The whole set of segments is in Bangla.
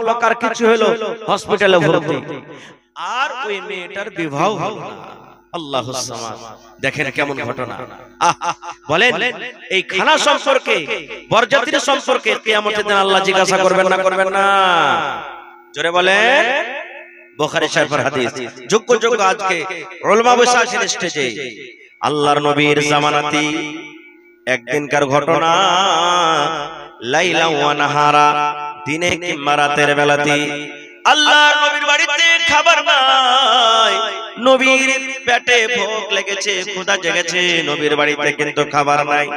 লোকার কিছু হলো হসপিটালে ভর্তি, আর ওই মেয়েটার বিবাহ হলো না। আল্লাহুস সামাদ, দেখেন কেমন ঘটনা। বলেন এই খানা সম্পর্কে, বরযাত্রী সম্পর্কে কিয়ামতের দিন আল্লাহ জিজ্ঞাসা করবেন না? করবেন না? জোরে বলেন। বুখারী শরীফের হাদিস। যোগ্য যোগ্য আজকে উলামা বসে আছেন স্টেজে। আল্লাহর নবীর জামানাতি একদিনকার ঘটনা, লাইলা ওয়া নাহারা, দিনে কিংবা রাতের বেলাতে আল্লাহর নবীর বাড়িতে খাবার নাই, নবীর পেটে ভোগ লেগেছে, ক্ষুধা জেগেছে, নবীর বাড়িতে কিন্তু খাবার নাই।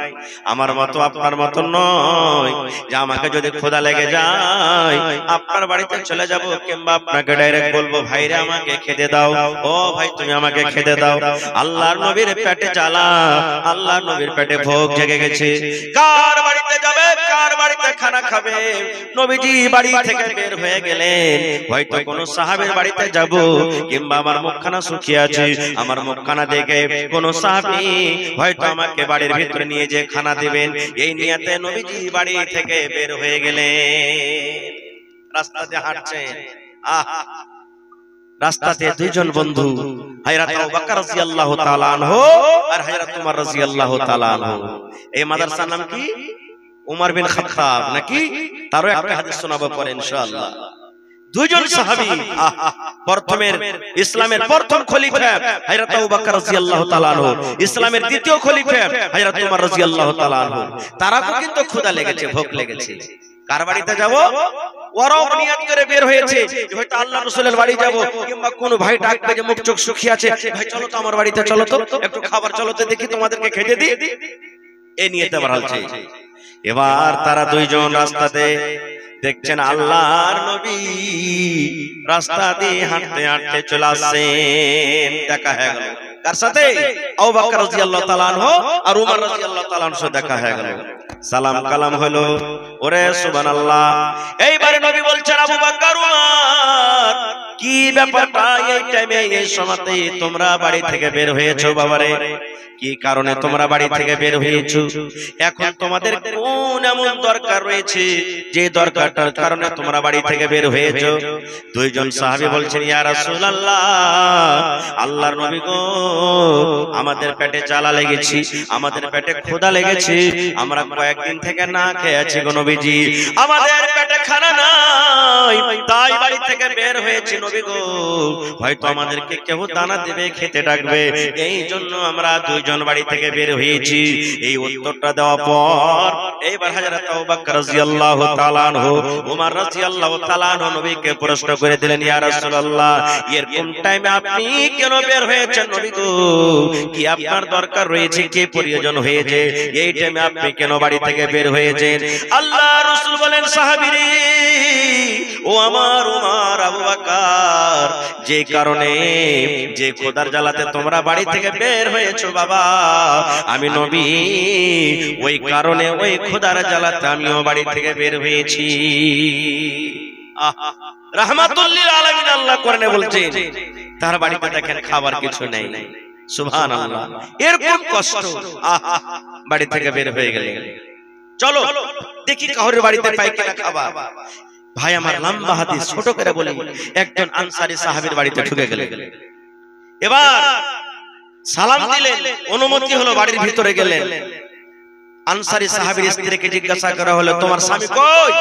আমার মতো আপনার মতো নয় যে আমাকে যদি ক্ষুধা লেগে যায় আপনার বাড়িতে চলে যাব কিংবা আপনাকে ডাইরেক্ট বলবো ভাইরে আমাকে খেতে দাও, ও ভাই তুমি আমাকে খেতে দাও। আল্লাহর নবীর পেটে জ্বালা, আল্লাহর নবীর পেটে ভোগ জেগে গেছে। কার বাড়িতে যাবে, কার বাড়িতে খানা খাবে? নবীজি বাড়ি থেকে বের হয়ে গেলেন, হয়তো কোন সাহাবীর বাড়িতে যাব কিংবা আমার মুখখানা শুকিয়ে আছে, আমার মুখখানা দেখে কোন সাহাবী হয়তো আমাকে বাড়ির ভিতরে নিয়ে যে খানা দিবেন, এই নিয়তে নবীজি বাড়ি থেকে বের হয়ে গেলেন। রাস্তাতে হাঁটছেন, রাস্তাতে দুইজন বন্ধু, হযরত আবু বকর রাদিয়াল্লাহু তাআলা আনহু আর হযরত উমর রাদিয়াল্লাহু তাআলা আনহু। এই মাদ্রাসার নাম কি? উমর বিন খাত্তাব নাকি? তারও একটা হাদিস শোনাবো পরে ইনশাআল্লাহ। দুইজন সাহাবী, প্রথমের ইসলামের প্রথম খলিফা হযরত আবু বকর রাদিয়াল্লাহু তাআলা আনহু, ইসলামের দ্বিতীয় খলিফা হযরত উমর রাদিয়াল্লাহু তাআলা আনহু। তারাও কিন্তু ক্ষুধা লেগেছে, ভোগ লেগেছে। কার বাড়িতে যাব? ওরাও নিয়ত করে বের হয়েছে হয়তো আল্লাহর রাসূলের বাড়ি যাব, কিংবা কোন ভাই ডাকবে যে মুখ চোখ শুকিয়ে আছে, ভাই চলো তো আমার বাড়িতে, চলো তো একটু খাবার, চলো তো দেখি তোমাদেরকে খেতে দিই, এই নিয়তে বাড়ালছে। এবার তারা দুইজন রাস্তাতে দেখছেন আল্লাহর নবী রাস্তা দিয়ে হাঁটতে হাঁটতে চলে আসছেন। দেখা হয়ে গেল কার সাথে? আবু বকর রাদিয়াল্লাহু তাআলা আনহু আর উমর রাদিয়াল্লাহু তাআলা আনহু দেখা হয়ে গেল। সালাম কালাম হলো, ওরে সুবহানাল্লাহ। এইবারে নবী বলছেন আবু বকর, উমর, কি ব্যাপারটা এই টাইমে এই সময়তে তোমরা বাড়ি থেকে বের হয়েছো? বাবারে কি কারণে তোমরা বাড়ি থেকে বের হয়েছো? এখন তোমাদের কোন এমন দরকার রয়েছে যে দরকারটার কারণে তোমরা বাড়ি থেকে বের হয়েছো? দুইজন সাহাবী বলছেন, ইয়া রাসূলুল্লাহ, আল্লাহর নবী গো, আমাদের পেটে জ্বালা লেগেছে, আমাদের পেটে ক্ষুধা লেগেছে, আমরা কয়েকদিন থেকে না খেয়ে আছি গো নবীজি, আমাদের পেটে খানা নাই, তাই বাড়ি থেকে বের হয়েছি নবী গো, হয়তো আমাদেরকে কেউ দানা দেবে, খেতে ডাকবে, এই জন্য আমরা দুইজন বাড়ি থেকে বের হয়েছি। এই উত্তরটা দেওয়ার পর এইবার হযরত আবু বকর রাদিয়াল্লাহু তাআলা আনহু, উমর রাদিয়াল্লাহু তাআলা আনহু নবীকে প্রশ্ন করে দিলেন, ইয়া রাসূলুল্লাহ, এরকম টাইমে আপনি কেন বের হয়েছেন নবী গো? কি আপনার দরকার রয়েছে, কি প্রয়োজন হয়েছে, এই টাইমে আপনি কেন বাড়ি থেকে বের হয়েছেন? আল্লাহর রাসূল বলেন, সাহাবীরে, ও আমার উমর, আবু বকর, যে কারণে, যে খোদার জ্বালাতে তোমরা বাড়ি থেকে বের হয়েছো বাবা, আমি নবী ওই কারণে, ওই খোদার জ্বালাতে আমিও বাড়ি থেকে বের হয়েছি। রাহমাতুল লিল আলামিন আল্লাহ কোরআনে বলছেন, তার বাড়িতে দেখেন খাবার কিছু নেই। সুবহানাল্লাহ, এরকম কষ্ট, বাড়ি থেকে বের হয়ে গেলেন। চলো দেখি কাহরের বাড়িতে পাই কিনা খাবার। ভাই আমার লম্বা হাদিস ছোট করে বলি, একজন আনসারী সাহাবীর বাড়িতে ঢুকে গেলেন। এবার সালাম দিলেন, অনুমতি হলো, বাড়ির ভিতরে গেলেন। আনসারী সাহাবীর স্ত্রীকে জিজ্ঞাসা করা হলো, তোমার স্বামী কই?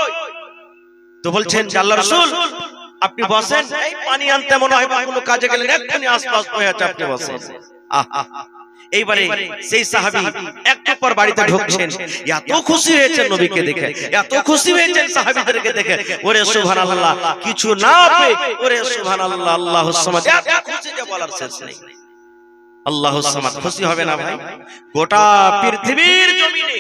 তো বলছেন, আল্লাহর রাসূল আপনি বসেন, এই পানি আনতে মনে হয় কোনো কাজে গেলেন, এক্ষুনি আশপাশ হয়ে আছে, আপনি বসেন। এইবারে সেই সাহাবী একটু পর বাড়িতে ঢুকছেন, এত খুশি হয়েছেন নবীকে দেখে, এত খুশি হয়েছেন সাহাবীদেরকে দেখে, ওরে সুবহানাল্লাহ, কিছু না পেয়ে ওরে সুবহানাল্লাহ, আল্লাহুস সামাদ, এত খুশি যে বলার শেষ নেই। আল্লাহুস সামাদ খুশি হবে না ভাই? গোটা পৃথিবীর জমিনে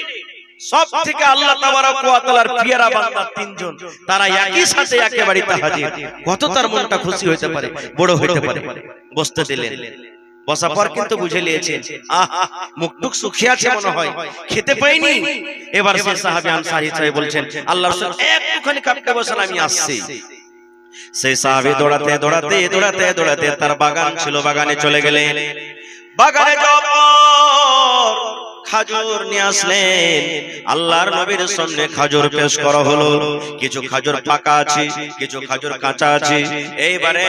সবথেকে আল্লাহ তাবারক ওয়া তাআলার প্রিয়রা বান্দা তিনজন, তারা একই সাথে একে বাড়িতে হাজির, কত তার মনটা খুশি হতে পারে, বড় হতে পারে। বসতে দিলেন, বসার পর কিন্তু বুঝে নিয়েছেন, মুখটুক শুকিয়ে আছে মনে হয়, খেতে পাইনি। এবার সেই সাহাবী আনসারী সাহেব বলছেন, আল্লাহর রাসূল একটুখানি কাপকে বসেন, আমি আসছি। সেই সাহাবী দৌড়াতে দৌড়াতে দৌড়াতে দৌড়াতে তার বাগান ছিল, বাগানে চলে গেলেন। বাগানে যাওয়ার পর খাজুর নিয়ে আসলেন। আল্লাহর নবীর সামনে খাজুর পেশ করা হলো। কিছু খাজুর পাকা আছে, কিছু খাজুর কাঁচা আছে। এইবারে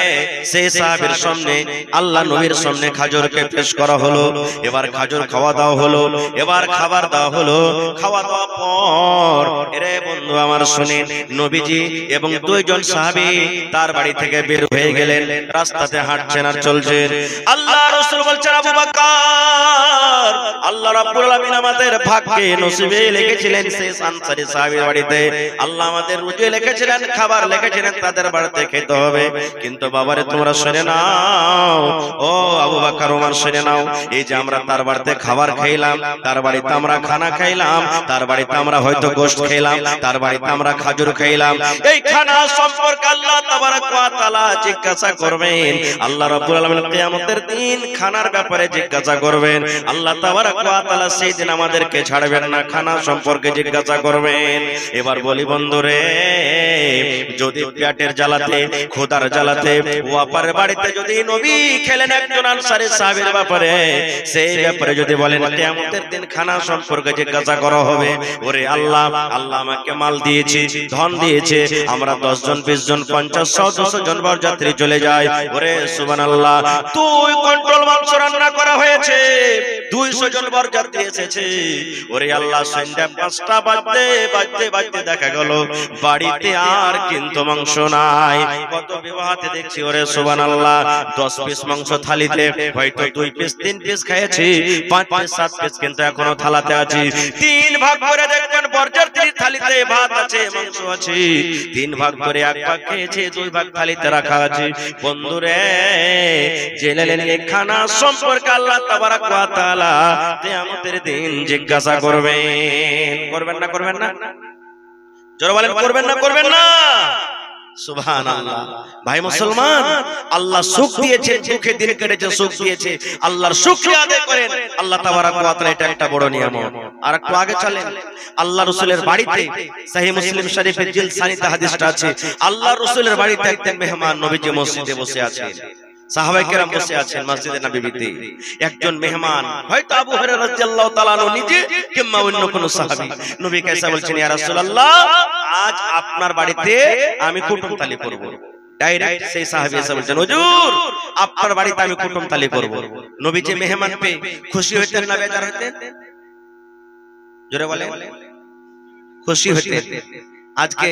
সেই সাহাবীর সামনে আল্লাহ নবীর সামনে খাজুরকে পেশ করা হলো। এবার খাজুর খাওয়া দাওয়া হলো, এবার খাবার দেওয়া হলো। খাওয়া দাওয়া পর এরে বন্ধু আমার শুনেন, নবীজি এবং দুইজন সাহাবী তার বাড়ি থেকে বের হয়ে গেলেন। রাস্তাতে হাঁটছেন আর চলছেন। আল্লাহ রাসূল বলছেন, আবু বকর, আল্লাহ রাব্বুল আলামিন আমাদের ভাগ্যে নসিবে লিখেছিলেন সেই আনসারী সাহাবীর বাড়িতে আল্লাহ আমাদের রুজি লিখেছিলেন, খাবার লিখেছিলেন, তাদের বাড়িতে খেতে হবে। কিন্তু বাবারে তোমরা শুনে নাও, ও আবু বকর ওমর শুনে নাও, এই যে আমরা তার বাড়িতে খাবার খাইলাম, তার বাড়িতে আমরা খানা খাইলাম, তার বাড়িতে আমরা হয়তো গোশত খাইলাম, তার বাড়িতে আমরা খাজুর খাইলাম, এই খানা সম্পর্কে আল্লাহ তাবারক ওয়া তাআলা জিজ্ঞাসা করবেন। আল্লাহ রাব্বুল আলামিন কিয়ামতের দিন খানার ব্যাপারে জিজ্ঞাসা করবেন। আল্লাহ তাবারক ওয়া তাআলা সেই দিন আমাদেরকে ছাড়বেন না, খানা সম্পর্কে জিজ্ঞাসা করবেন। এবার বলি বন্ধুরে, যদি পেটের জ্বালাতে, খোদার জ্বালাতে ওয়াপারের বাড়িতে যদি নবী খেলেন একজন আনসারী সাহাবীর ব্যাপারে, সেই ব্যাপারে যদি বলেন কিয়ামতের দিন খানা সম্পর্কে জিজ্ঞাসা করা হবে, ওরে আল্লাহ, আল্লাহ আমাকে মাল দিয়েছে, ধন দিয়েছে, আমরা 10 জন 20 জন 50 100 200 জন বরযাত্রী চলে যায়, ওরে সুবহানাল্লাহ, তুই কন্ট্রোল মাংস রান্না করা হয়েছে, 200 জন বরযাত্রী এসেছে, ওরে আল্লাহ সন্ধ্যা 5টা বাজতে দেখা গেল বাড়িতে আর কিন্তু মাংস নাই। কত বিবাহতে দেখছি ওরে সুবহানাল্লাহ 10 পিস মাংস থালিতে হয়তো 2 পিস 3 পিস খেয়েছি, 5 পিস 7 পিস কিন্তু এখনো থালাতে আছে। 3 ভাগ করে দেখবেন বরযাত্রীর থালিতে ভাত আছে, মাংস আছে, 3 ভাগ করে 1 ভাগ খেয়েছে, 2 ভাগ থালিতে রাখা আছে। বন্ধুরে জেনে এই খানা সম্পর্কে আল্লাহ তাবারক ওয়া তাআলা কিয়ামতের দিন জিজ্ঞাসা করবেন। করবেন না করবেন না? জোরে বলেন, করবেন না করবেন না? সুবহানাল্লাহ। ভাই মুসলমান, আল্লাহ সুখ দিয়েছে, সুখে দিন কেটেছে, সুখ দিয়েছে, আল্লাহর শুকরিয়া আদায় করেন। আল্লাহ তাবারক ওয়া তাআলা এটা একটা বড় নিয়ামত। আর একটু আগে চলেন, আল্লাহ রাসূলের বাড়িতে সহিহ মুসলিম শরীফের জিলদ সানিতে হাদিসটা আছে, আল্লাহ রাসূলের বাড়িতে একজন মেহমান নবীজি মসজিদে বসে আছেন, সাহাবায়ে কেরাম বসে আছেন মসজিদে নববীতে। একজন মেহমান, হয়তো আবু হুরায়রা রাদিয়াল্লাহু তাআলা আনহু নিজে কিংবা অন্য কোন সাহাবী, নবী কাইসা বলছেন, ইয়া রাসূলুল্লাহ, আজ আপনার বাড়িতে আমি কুটুম তালি করব। ডাইরেক্ট সেই সাহাবী এসে বলছেন, হুজুর আপনার বাড়িতে আমি কুটুম তালি করব। নবীজি মেহমান পেয়ে খুশি হতেন না বেজার হতেন? জোরে বলেন, খুশি হতেন। আজকে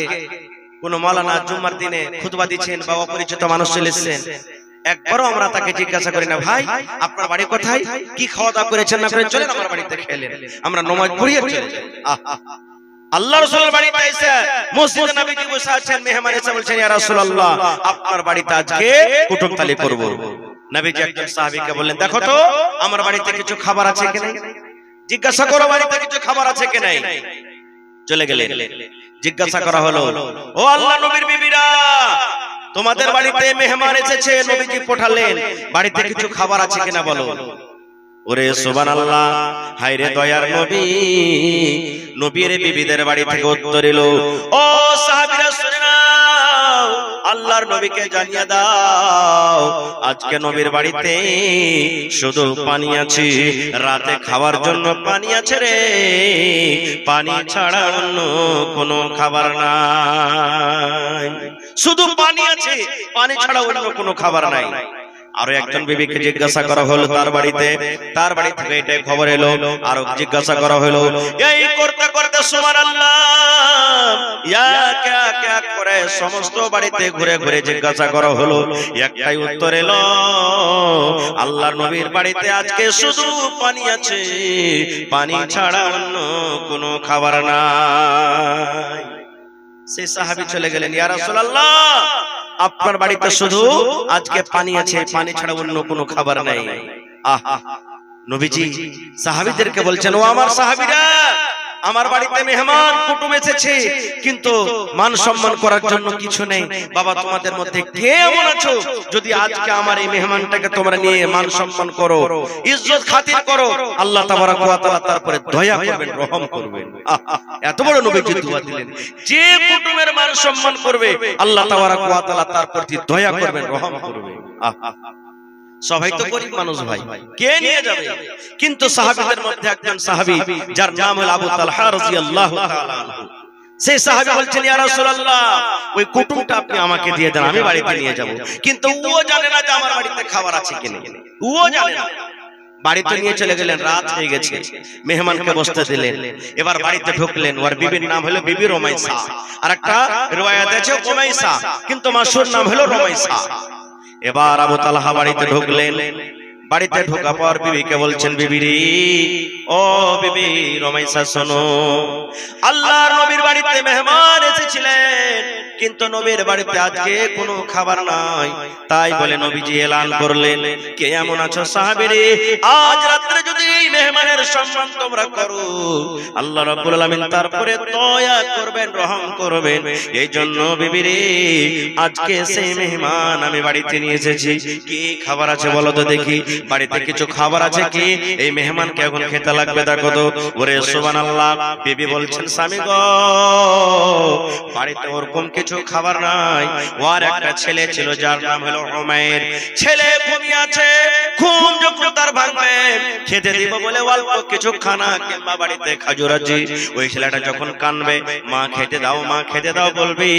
কোন মাওলানা জুম্মার দিনে খুতবা দিচ্ছেন বা অপরিচিত মানুষ চলে এসেছেন, একবারও আমরা তাকে জিজ্ঞাসা করি না, ভাই আপনার বাড়ি কোথায়, কি খাওয়া দাওয়া করেছেন না করেন, চলেন আমার বাড়িতে খেলেন, আমরা নামাজ পড়িয়ে চলে যাই। আল্লাহ রাসূলের বাড়িতে এসে মসজিদে নববীতে বসে আছেন, মেহমান এসে বলছেন, ইয়া রাসূলুল্লাহ আপনার বাড়িতে আজকে কুটুম তালি করব। নবীজি একজন সাহাবীকে বললেন, দেখো তো আমার বাড়িতে কিছু খাবার আছে কি নাই, জিজ্ঞাসা করো বাড়িতে কিছু খাবার আছে কি নাই। চলে গেলেন, জিজ্ঞাসা করা হলো, ও আল্লাহ নবীর বিবিরা, তোমাদের বাড়িতে মেহমান এসেছে, নবীজি পাঠালেন, বাড়িতে কিছু খাবার আছে কিনা বলো। ওরে সুবহানাল্লাহ, হায়রে দয়ার নবী, নবীর বিবিদের বাড়ি থেকে উত্তর এলো, ও সাহাবীরা শুনে নাও, আল্লাহর নবীকে জানিয়ে দাও আজকে নবীর বাড়িতে শুধু পানি আছে, রাতে খাওয়ার জন্য পানি আছে রে, পানি ছাড়া অন্য কোনো খাবার নাই, শুধু পানি আছে, পানি ছাড়া অন্য কোনো খাবার নাই। আরো একজন বিবিকে জিজ্ঞাসা করা হলো তার বাড়ি থেকে এটাই খবর এলো, আরো জিজ্ঞাসা করা হলো, এই করতে করতে সুবহানাল্লাহ ইয়া ক্যা ক্যা করে সমস্ত বাড়িতে ঘুরে ঘুরে জিজ্ঞাসা করা হলো, একটাই উত্তর এলো, আল্লাহর নবীর বাড়িতে আজকে শুধু পানি আছে, পানি ছাড়া অন্য কোনো খাবার নাই। সেই সাহাবী চলে গেলেন, ইয়া রাসূলুল্লাহ আপনার বাড়িতে শুধু আজকে পানি আছে, পানি ছাড়া অন্য কোনো খাবার নাই। আহা, নবীজি সাহাবীদেরকে বলছেন, ও আমার সাহাবীরা, আমার বাড়িতে মেহমান কুটুম এসেছে, কিন্তু মান সম্মান করার জন্য কিছু নেই। বাবা তোমাদের মধ্যে কে এমন আছো যদি আজকে আমার এই মেহমানটাকে তোমরা নিয়ে মান সম্মান করো, ইজ্জত খাতির করো, আল্লাহ তাবারক ওয়া তাআলা তারপরে দয়া করবেন, রহম করবেন। এত বড় নবীজি দোয়া দিলেন, যে কুটুমের মান সম্মান করবে আল্লাহ তাবারক ওয়া তাআলা তার প্রতি দয়া করবেন, রহম করবেন। সবাই তো গরিব মানুষ ভাই, কে নিয়ে যাবে? কিন্তু সাহাবীদের মধ্যে একজন সাহাবী যার নাম হলো আবু তালহা রাদিয়াল্লাহু তাআলা আনহু, সেই সাহাবী বলছেন ইয়া রাসূলুল্লাহ ওই কুটুমটা আপনি আমাকে দিয়ে দেন, আমি বাড়িতে নিয়ে যাব। কিন্তু ও জানে না যে আমার বাড়িতে খাবার আছে কিনা, ও জানে না। বাড়িতে নিয়ে চলে গেলেন, রাত হয়ে গেছে, মেহমানকে বসতে দিলেন। এবার বাড়িতে ঢুকলেন, ওর বিবির নাম হলো বিবি রুমাইসা, আর একটা riwayat আছে উমাইসা, কিন্তু মাশহুর নাম হলো রুমাইসা। এবার আবু তালহা বাড়িতে ঢুকলেন, বাড়িতে ঢোকা পর বিবিকে বলছেন, বিবি রে, ও বিবি রুমাইসা শোনো, আল্লাহর নবীর বাড়িতে মেহমান এসেছিলেন, কিন্তু নবীর বাড়িতে আজকে কোনো খাবার নাই। তাই বলে নবীজি এলান করলেন, কে এমন আছো সাহাবীরে, আজ রাতে যদি মেহমানের সম্মান তোমরা করো, আল্লাহ রাব্বুল আলামিন তারপরে দয়া করবেন, রহম করবেন। এই জন্য বিবি রে, আজকে সেই মেহমান আমি বাড়িতে নিয়ে এসেছি, কি খাবার আছে বলো তো দেখি, বাড়িতে কিছু খাবার আছে কি, এই মেহমানকে এখন খেতে লাগবে, দেখো তো। ওরে সুবহানাল্লাহ, বিবি বলছেন, স্বামী গো, বাড়িতে ওরকম কিছু খাবার নাই। ওর একটা ছেলে ছিল যার নাম হলো উমাইর, ছেলে ঘুমিয়ে আছে, ঘুম যখন তার ভাঙবে, খেতে দিব বলে অল্প কিছু খানা কিংবা বাড়িতে খাজুর আছে, ওই ছেলেটা যখন কানবে, মা খেতে দাও, মা খেতে দাও বলবি,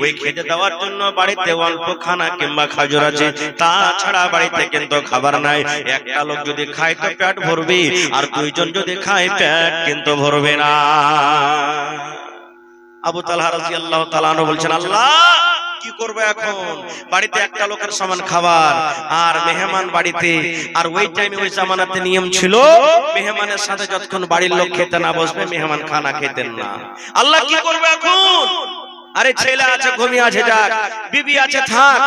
ওই খেতে দেওয়ার জন্য বাড়িতে অল্প খানা কিংবা খাজুর আছে, তাছাড়া বাড়িতে কিন্তু খাবার নাই। একটা লোক যদি খায় তো পেট ভরবে, আর দুইজন যদি খায় পেট কিন্তু ভরবে না। আবু তালহা রাদিয়াল্লাহু তাআলা আনহু বলছেন, আল্লাহ কি করবে এখন, বাড়িতে একটা লোকের সমান খাবার আর মেহমান বাড়িতে। আর ওই টাইমে ওই জামানাতে নিয়ম ছিল, মেহমানের সাথে যতক্ষণ বাড়ির লোক খেতে না বসবে মেহমান খানা খেতেন না। আল্লাহ কি করবে এখন? আরে ছেলে আছে ঘুমিয়ে আছে, যাক, বিবি আছে থাক,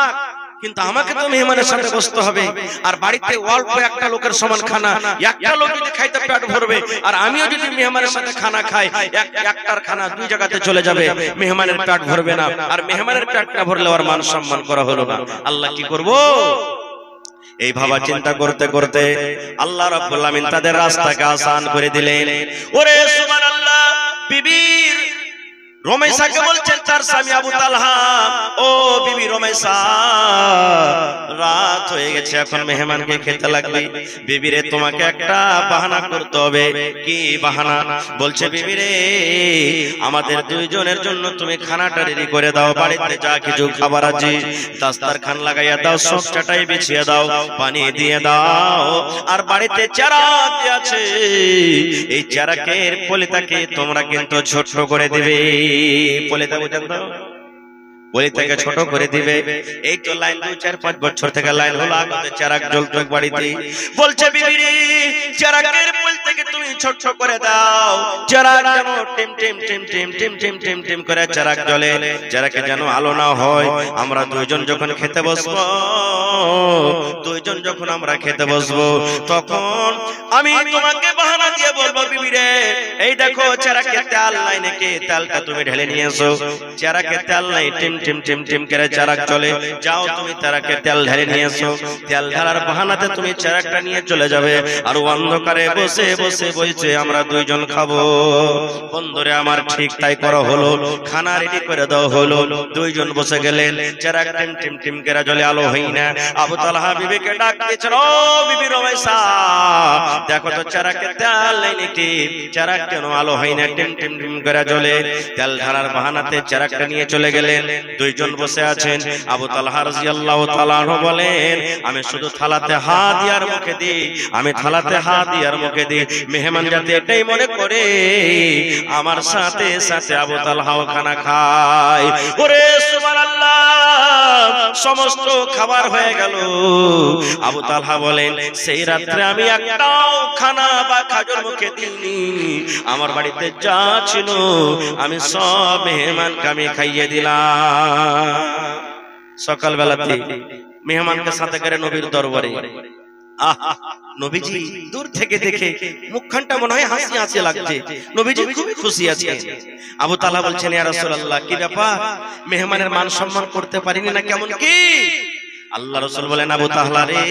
কিন্তু আমাকে তো মেহমানের সাথে বসতে হবে। আর বাড়িতে অল্প একটা লোকের সমান খানা, একটা লোক যদি খাইতে পেট ভরবে, আর আমিও যদি মেহমানের সাথে খানা খাই, একটার খানা দুই জায়গাতে চলে যাবে, মেহমানের পেট ভরবে না, আর মেহমানের পেট না ভরলে ওর মান সম্মান করা হলো না। আল্লাহ কি করব? এই ভাবা চিন্তা করতে করতে আল্লাহ রাব্বুল আলামিন তাদের রাস্তাকে আসান করে দিলেন। ওরে সুবহানাল্লাহ, বিবির রুমাইসাকে বলছেন তার স্বামী আবু তালহা, ও বিবি রুমাইসা, রাত হয়ে গেছে, এখন মেহমানকে খেতে লাগবে, বিবি রে তোমাকে একটা বাহানা করতে হবে। কি বাহানা? বলছে, বিবি রে, আমাদের দুইজনের জন্য তুমি খানাটা রেডি করে দাও, বাড়িতে যা কিছু খাবার আছে দাস্তারখান লাগাইয়া দাও, সব চাটাই বিছিয়ে দাও, পানি দিয়ে দাও, আর বাড়িতে চারাক আছে, এই চারাকের পলিতাকে তোমরা কিন্তু ছোট করে দিবে। পলিতা বুঝেন তো, পলিতাকে ছোট করে দিবে। এই তো লাইন 2-4-5 বছর থেকে লাইন হলো, আগে চারাক জ্বলতো বাড়িতে। বলছে, বিবি রে, চারাকের পলিতাকে তুমি ছোট করে দাও, চারাক যেন team team team team team team team team করে চারাক জ্বলে, চারাকে যেন আলো না হয়। আমরা দুইজন যখন খেতে বসবো, দুইজন যখন আমরা খেতে বসবো, তখন আমি তোমাকে বাহানা দিয়ে বলবো, বিবি রে, এই দেখো চারাকে তেল নাই নাকি, তেলটা তুমি ঢেলে নিয়ে এসো। চারাকে তেল নাই, টিম টিম টিম টিম করে চারাক চলে, যাও তুমি চারাকে তেল ঢেলে নিয়ে এসো। তেল ঢালার বাহানাতে তুমি চারাকটা নিয়ে চলে যাবে, আর অন্ধকারে বসে বসে বসে আমরা দুইজন খাবো। বন্ধুরে আমার, ঠিক তাই করা হলো, খানা রেডি করে দেওয়া হলো, দুইজন বসে গেলেন, চারাক টিম টিম টিম করে জ্বলে, আলো হই না। আবু তালহা বিবিকে ডাক দিয়েছেন, ও বিবি রুমাইসা, দেখো তো চারাকে তেল নাই নাকি, চারাক কেন আলো হয় না, টিম টিম টিম করে জ্বলে। তেল ঢালার বাহানাতে চারাকটা নিয়ে চলে গেলেন, দুইজন বসে আছেন। আবু তালহা রাদিয়াল্লাহু তাআলা আনহু বলেন, আমি শুধু থালাতে হাত দিয়ার মুখে দিই, আমি থালাতে হাত দিয়ার মুখে দিই, মেহমান যাতে এটাই মনে করে আমার সাথে সাথে আবু তালহাও খানা খায়। ওরে সুবহানাল্লাহ, সমস্ত খাবার হয়ে গেল। আবু তালহা বলেন, সেই রাত্রে আমি একটাও খানা বা খাজুর মুখে দিইনি, আমার বাড়িতে যা ছিল আমি সব মেহমানকে আমি খাইয়ে দিলাম। সকালবেলাতে মেহমানকে সাথে করে নবীর দরবারে, নবীজি দূর থেকে দেখে মুখখানটা মনে হয় হাসি হাসি লাগছে, নবীজি খুব খুশি আছেন। আবু তালহা বলছেন, ইয়া রাসূলুল্লাহ, কি ব্যাপার, মেহমানের মান সম্মান করতে পারিনি না, কেমন কি? আল্লাহ রাসূল বলেন, আবু তালহা রে,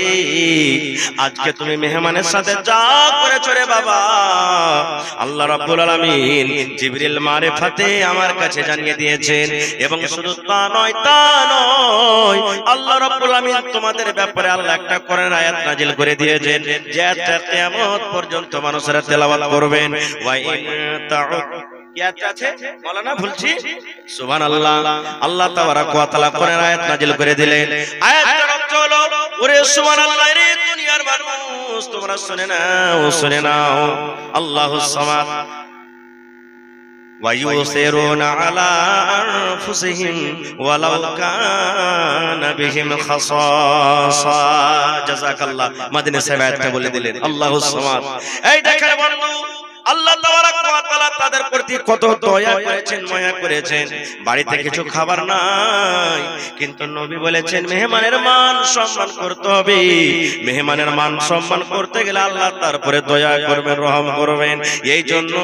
আজকে তুমি মেহমানের সাথে যা করেছো রে বাবা, আল্লাহ রাব্বুল আলামিন জিবরিল মারিফাতে আমার কাছে জানিয়ে দিয়েছেন। এবং শুধু তা নয়, নয়, আল্লাহ রাব্বুল আমিন তোমাদের ব্যাপারে আল্লাহ একটা কোরআন আয়াত নাজিল করে দিয়েছেন যে আয়াতটা কিয়ামত পর্যন্ত মানুষেরা তেলাওয়াত করবেন। ওয়া ইন তাউদ কি আছে মাওলানা বলছি সুবহানাল্লাহ। আল্লাহ তাবারাক ওয়া তাআলা কোরআন আয়াত নাজিল করে দিলেন। আয়াতটার অর্থ হলো ওরে সুবহানাল্লাহ রে দুনিয়ার মানুষ তোমরা শুনে নাও আল্লাহুস সামাদ وَيُؤْثِرُونَ عَلَى أَنفُسِهِمْ وَلَوْ كَانَ بِهِمْ خَصَاصَةٌ জাযাকাল্লাহ। মাদিনী সাহেব আয়াতটা বলে দিলেন আল্লাহুস সামাদ। এই দেখেন বন্ধু আল্লাহ তাবারাক ওয়া তাআলা তাদের প্রতি কত দয়া করেছেন, মায়া করেছেন। বাড়িতে কিছু খাবার নাই, কিন্তু নবী বলেছেন মেহমানের মান সম্মান করতে হবে। মেহমানের মান সম্মান করতে গেলে আল্লাহ তারপরে দয়া করবেন, রহম করবেন। এই জন্য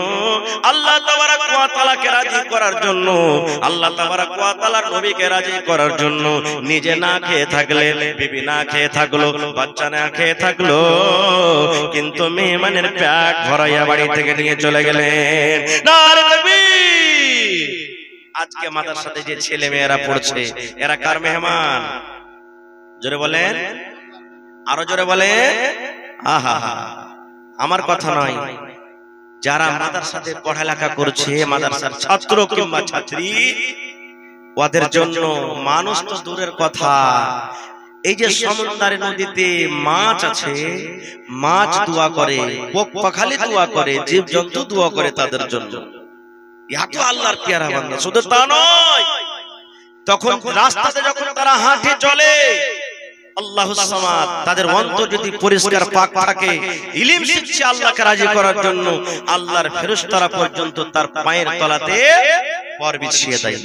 আল্লাহ তাবারাক ওয়া তাআলাকে রাজি করার জন্য, আল্লাহ তাবারাক ওয়া তাআলার নবীকে রাজি করার জন্য নিজে না খেয়ে থাকলে, বিবি না খেয়ে থাকলো, বাচ্চা না খেয়ে থাকলো, কিন্তু মেহমানের পেট ভরাইয়া বাড়ি থেকে নিয়ে চলে গেলেন। নারে তাকবীর। আজকে মাদ্রাসাতে যে ছেলে মেয়েরা পড়ছে এরা কার মেহমান? জোরে বলেন, আরো জোরে বলেন। আহা, আমার কথা নয়, যারা মাদ্রাসাতে পড়ালেখা করছে, মাদ্রাসার ছাত্র কিংবা ছাত্রী, ওদের জন্য মানুষ তো দূরের কথা, এই যে সমুদ্রের নদীতে মাছ আছে, মাছ দোয়া করে, পাখালি দোয়া করে, জীবজন্তু দোয়া করে তাদের জন্য। এত আল্লাহর পেয়ারা বান্দা। শুধু তা নয়, তখন রাস্তাতে যখন তারা হাঁটে চলে, আল্লাহুস সামাদ, তাদের অন্তর যদি পরিষ্কার পাক থাকে, ইলম শিখছে আল্লাহকে রাজি করার জন্য, আল্লাহর ফেরেশতারা পর্যন্ত তার পায়ের তলাতে পর বিছিয়ে দেয়।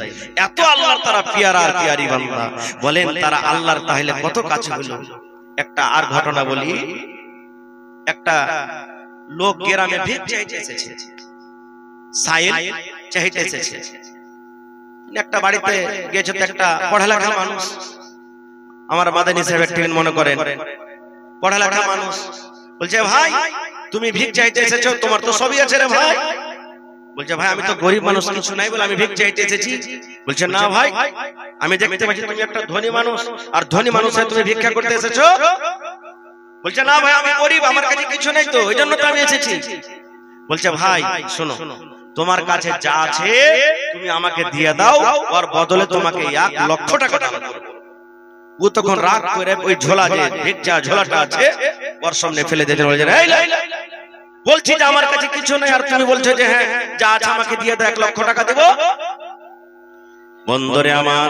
এত আল্লাহর তারা পেয়ারা আর পেয়ারি বান্দা। বলেন তারা আল্লাহর তাহলে কত কাছে হলো। একটা আর ঘটনা বলি। একটা লোক গ্রামে ভিক চাইতে এসেছে, সাইল চাইতে এসেছে। একটা বাড়িতে গিয়েছে, তো একটা পড়ালেখা মানুষ, আমার মাদানী সাহেবের টিফিন মনে করেন, পড়ালেখা মানুষ, বলছে ভাই তুমি ভিক চাইতে এসেছো, তোমার তো সবই আছে রে ভাই। বলছে ভাই আমি তো গরিব মানুষ, কিছু নাই বলে আমি ভিক চাইতে এসেছি। বলছে না ভাই, আমি দেখতে পাচ্ছি তুমি একটা ধনী মানুষ, আর ধনী মানুষ হয়ে তুমি ভিক্ষা করতে এসেছো। বলছে না ভাই আমি গরিব, আমার কাছে কিছু নেই, তো ওই জন্য তো আমি এসেছি। বলছে ভাই শোনো, তোমার কাছে যা আছে তুমি আমাকে দিয়ে দাও, ওর বদলে তোমাকে 1 লক্ষ টাকা দান করব। ও তখন রাগ করে ওই ঝোলা, যে ভিক্ষা ঝোলাটা আছে, ওর সামনে ফেলে দিতে বলে, বলছি যে আমার কাছে কিছু নেই, আর তুমি বলছো যে হ্যাঁ যা আছে আমাকে দিয়ে দাও, 1 লক্ষ টাকা দেব। বন্ধুরে আমার,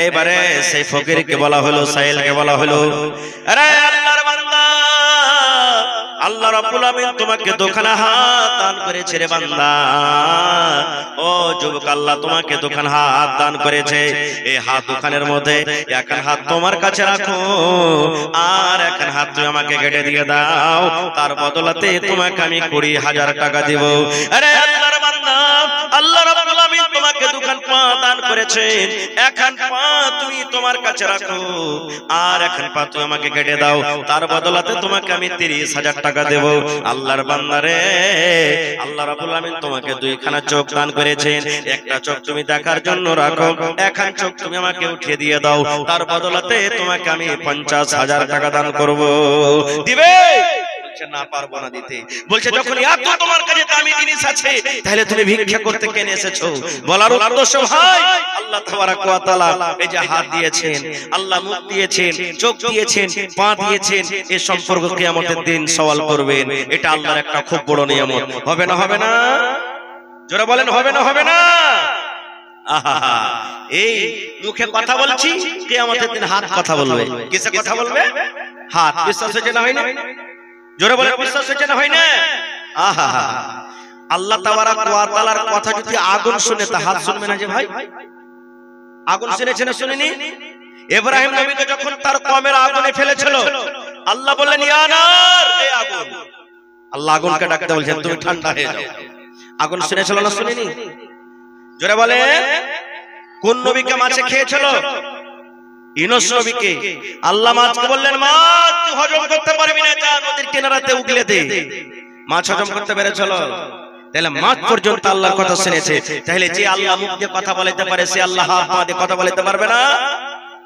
এইবারে সেই ফকিরকে বলা হলো, সাইলকে বলা হলো, আরে আল্লাহর বান্দা, আল্লাহ রাব্বুল আমিন তোমাকে দুখানা হাত দান করেছে রে বান্দা। ও যুবক, আল্লাহ তোমাকে দুখানা হাত দান করেছে। এই হাত দুখানের মধ্যে এক হাত তোমার কাছে রাখো, আর এক হাত তুমি আমাকে কেটে দিয়ে দাও, তার বদলাতে তোমাকে আমি 20,000 টাকা দেব। আরে আল্লাহর বান্দা, আল্লাহ রাব্বুল আমিন তোমাকে দুখান পা দান করেছেন, একখান পা তুমি তোমার কাছে রাখো, আর একখান পা তুমি আমাকে কেটে দাও, তার বদলাতে তোমাকে আমি 30,000 টাকা দেব। আল্লাহর বান্দা রে, আল্লাহ রাব্বুল আমিন তোমাকে 2খানা চোখ দান করেছেন, একটা চোখ তুমি দেখার জন্য রাখো, একখান চোখ তুমি আমাকে উঠিয়ে দিয়ে দাও, তার বদলাতে তোমাকে আমি 50,000 টাকা দান করব। দিবে? না পারবো না দিতে। বলছে যখন এত তোমার কাছে দামি জিনিস আছে, তাহলে তুমি ভিক্ষা করতে কেন এসেছো? বলার উদ্দেশ্য ভাই, আল্লাহ তাবারাক ওয়া তাআলা এই যে হাত দিয়েছেন, আল্লাহ মুখ দিয়েছেন, চোখ দিয়েছেন, পা দিয়েছেন, এই সম্পর্ক কিয়ামতের দিন সওয়াল করবেন। এটা আল্লাহর একটা খুব বড় নিয়ামত। হবে না হবে না? জোরে বলেন হবে না হবে না? আহা, এই মুখে কথা বলছি, কিয়ামতের দিন হাত কথা বলবে। কিসে কথা বলবে? হাত। বিশ্বাস হচ্ছে না হয় না? জোরে বলে বিশ্বাস হচ্ছে না হয় না? আহা, আল্লাহ তাবারাক ওয়া তাআলার কথা যদি আগুন শুনে তা হাত শুনবে না যে ভাই? আগুন শুনেছে না শুনেনি? ইব্রাহিম নবীকে যখন তার কওমের আগুনে ফেলেছিল, আল্লাহ বললেন ইয়া নার, এই আগুন। আল্লাহ আগুনকে ডাকতে বলছেন তুমি ঠান্ডা হয়ে যাও। আগুন শুনেছিল না শুনেনি? জোরে বলে। কোন নবীকে মাছে খেয়েছিল? ইউনূস নবীকে। আল্লাহ মাছকে বললেন মাছ তুই হজম করতে পারবি না, যা নদীর কিনারাতে উগলে দে। মাছ হজম করতে পেরেছিল? তাহলে মাছ পর্যন্ত আল্লাহর কথা শুনেছে। তাহলে যে আল্লাহ মুখ দিয়ে কথা বলতে পারে, সে আল্লাহ হাত দিয়ে কথা বলতে পারবে না?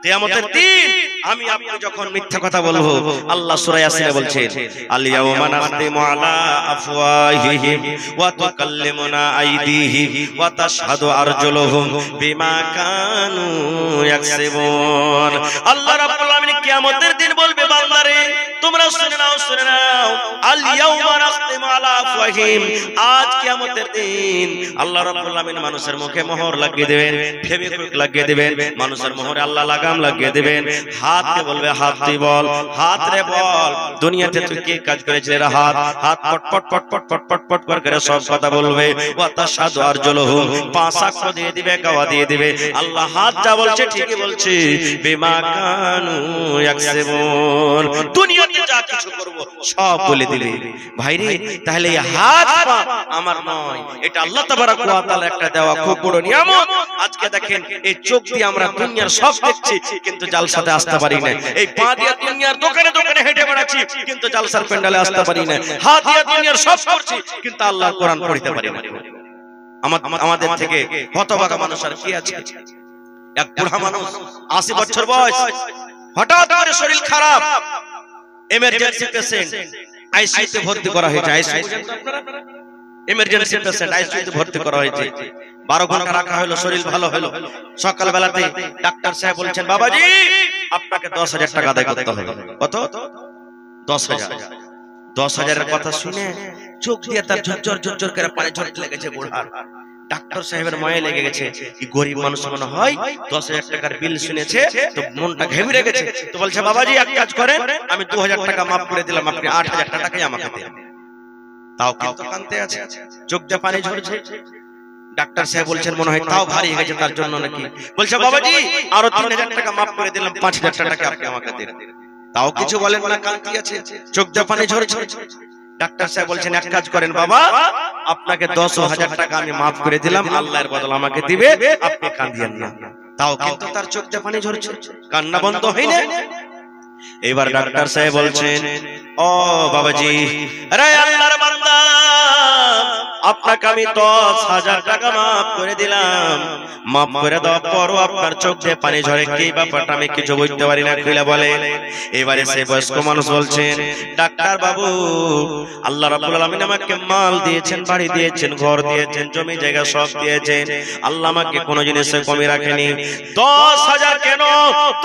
কিয়ামতের দিন আমি আপনি যখন মিথ্যা কথা বলবো, আল্লাহ সূরা ইয়াসিনে বলছেন আল ইয়াওমা নাখতিমু আলা আফওয়াহিহিম ওয়া তুকাল্লিমুনা আইদিহিম ওয়া তাশহাদু আরজুলুহুম বিমা কানু ইয়াকসিবুন। আল্লাহ রাব্বুল আলামিন কিয়ামতের দিন বলবে, বান্দারে তোমরা শুনে নাও, শুনে নাও, আল ইয়াওমা নাখতিমু আলা আফওয়াহিহিম, আজ কিয়ামতের দিন আল্লাহ রাব্বুল আলামিন মানুষের মুখে মোহর লাগিয়ে দেবেন, ফেভিকুইক লাগিয়ে দেবেন, মানুষের মোহরে আল্লাহ লাগাম লাগিয়ে দেবেন। হাতকে বলবে, হাত তুই বল, হাত রে বল, দুনিয়াতে তুই কি কাজ করেছিস রে হাত? হাত পট পট পট পট পট পট পট করে সব কথা বলবে। ওয়া তাশহাদু আরজুলুহুম, পা সাক্ষ্য দিয়ে দিবে, গাওয়া দিয়ে দিবে। আল্লাহ হাত যা বলছে ঠিকই বলছে, বিমা কানু ইয়াকসিবুন, দুনিয়াতে যা কিছু করব সব বলে দিবে। ভাইরে, তাহলে এই হাত পা আমার নয়, এটা আল্লাহ তাবারক ওয়া তাআলার একটা দেওয়া খুব বড় নিয়ামত। আজকে দেখেন এই চোখ দিয়ে আমরা দুনিয়ার সব দেখছি, কিন্তু জালসাতে আসতে পারি না। এই পা দিয়ে দুনিয়ার দোকানে দোকানে হেঁটে বেড়াচ্ছি, কিন্তু জালসার প্যান্ডেলে আসতে পারি না। হাত দিয়ে দুনিয়ার সব করছি, কিন্তু আল্লাহর কোরআন পড়তে পারি না। আমাদের থেকে হতভাগা মানুষ আর কি আছে? এক বুড়া মানুষ 80 বছর বয়স, হঠাৎ করে শরীর খারাপ, এমার্জেন্সি পেশেন্ট, আইসিইউতে ভর্তি করা হয়েছে। আইসিইউ এমার্জেন্সি পেশেন্ট, আইসিইউতে ভর্তি করা হয়েছে। 12 ঘন্টা রাখা হলো, শরীর ভালো হলো। সকাল বেলাতে ডাক্তার সাহেব বলছেন, বাবাজি আপনাকে 10,000 টাকা আদায় করতে হবে। কত? 10,000। 10,000-এর কথা শুনে চোখ দিয়ে তার ঝরঝর ঝরঝর করে পানি ঝরতে লেগেছে বুড়ার। ডাক্তার সাহেবের মায়া লেগে গেছে, এই গরিব মানুষ মনে হয় 10,000 টাকার বিল শুনেছে তো মনটা ঘেমে গেছে। তো বলছে, বাবাজি এক কাজ করেন, আমি 2,000 টাকা মাফ করে দিলাম, আপনি 8,000 টাকাই আমাকে দেন। তাও কিন্তু কাঁদতে আছে, চোখ দিয়ে পানি ঝরছে। ডাক্তার সাহেব বলছেন, মনে হয় তাও ভারী হয়ে গেছে তার জন্য নাকি। বলছে, বাবাজি আরো 3,000 টাকা মাফ করে দিলাম, 5,000 টাকা আপনি আমাকে দেন। তাও কিছু বলেন না, কাঁদতে আছে, চোখ দিয়ে পানি ঝরছে। ডাক্তার সাহেব বলছেন, এক কাজ করেন বাবা, আপনাকে 10,000 টাকা আমি মাফ করে দিলাম, আল্লাহর বদলে আমাকে দিবে, আপনি কাঁদিয়েন না। তাও কিন্তু তার চোখ দিয়ে পানি ঝরছে, কান্না বন্ধ হয় না। এবার ডাক্তার সাহেব বলছেন, ও বাবাজি, আরে আল্লাহর বান্দা, আপনাকে আমি 10,000 টাকা মাফ করে দিলাম। মাফ করে দেওয়ার পরও আপনার চোখ দিয়ে পানি ঝরে, কি ব্যাপারটা আমি কিছু বুঝতে পারি না, খুলে বলেন। এবারে সেই বয়স্ক মানুষ বলছেন, ডাক্তার বাবু, আল্লাহ রাব্বুল আলামিন আমাকে মাল দিয়েছেন, বাড়ি দিয়েছেন, ঘর দিয়েছেন, জমি জায়গা সব দিয়েছেন। আল্লাহ আমাকে কোনো জিনিসে কমই রাখেনি। 10,000 কেন,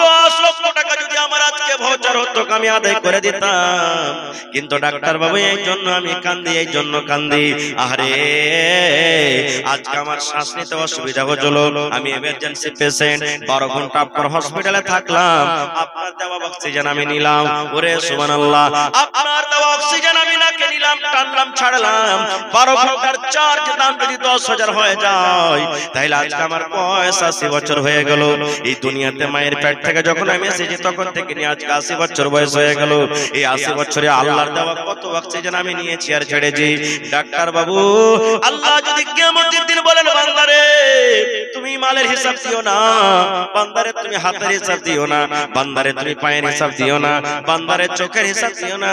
10 লক্ষ টাকা যদি আমার আজকে ভোচার হতো, আমি আদায় করে দিতাম। কিন্তু ডাক্তার বাবু, এই জন্য আমি কান্দি, এই জন্য কান্দি। আরে আজকে আমার শ্বাস নিতে অসুবিধা হচ্ছিল, আমি এমার্জেন্সি পেশেন্ট, 12 ঘন্টা আপনার হসপিটালে থাকলাম, আপনার দেওয়া অক্সিজেন আমি নিলাম। ওরে সুবহানাল্লাহ, আপনার দেওয়া অক্সিজেন আমি নাকে নিলাম, টানলাম, ছাড়লাম। 12 ঘন্টার চার্জ দাম যদি 10,000 হয়ে যায়, তাহলে আজকে আমার বয়স 80 বছর হয়ে গেল। এই দুনিয়াতে মায়ের পেট থেকে যখন আমি এসেছি তখন থেকে নিয়ে আজকে 80 বছর বয়স হয়ে গেল। এই 80 বছরে আল্লাহর দেওয়া কত অক্সিজেন আমি নিয়েছি আর ছেড়েছি। ডাক্তার বাবু, আল্লাহ যদি কিয়ামতের দিন বলেন, বান্দারে তুমি মালের হিসাব দিও না, বান্দারে তুমি হাতের হিসাব দিও না, বান্দারে তুমি পায়ের হিসাব দিও না, বান্দারে চোখের হিসাব দিও না,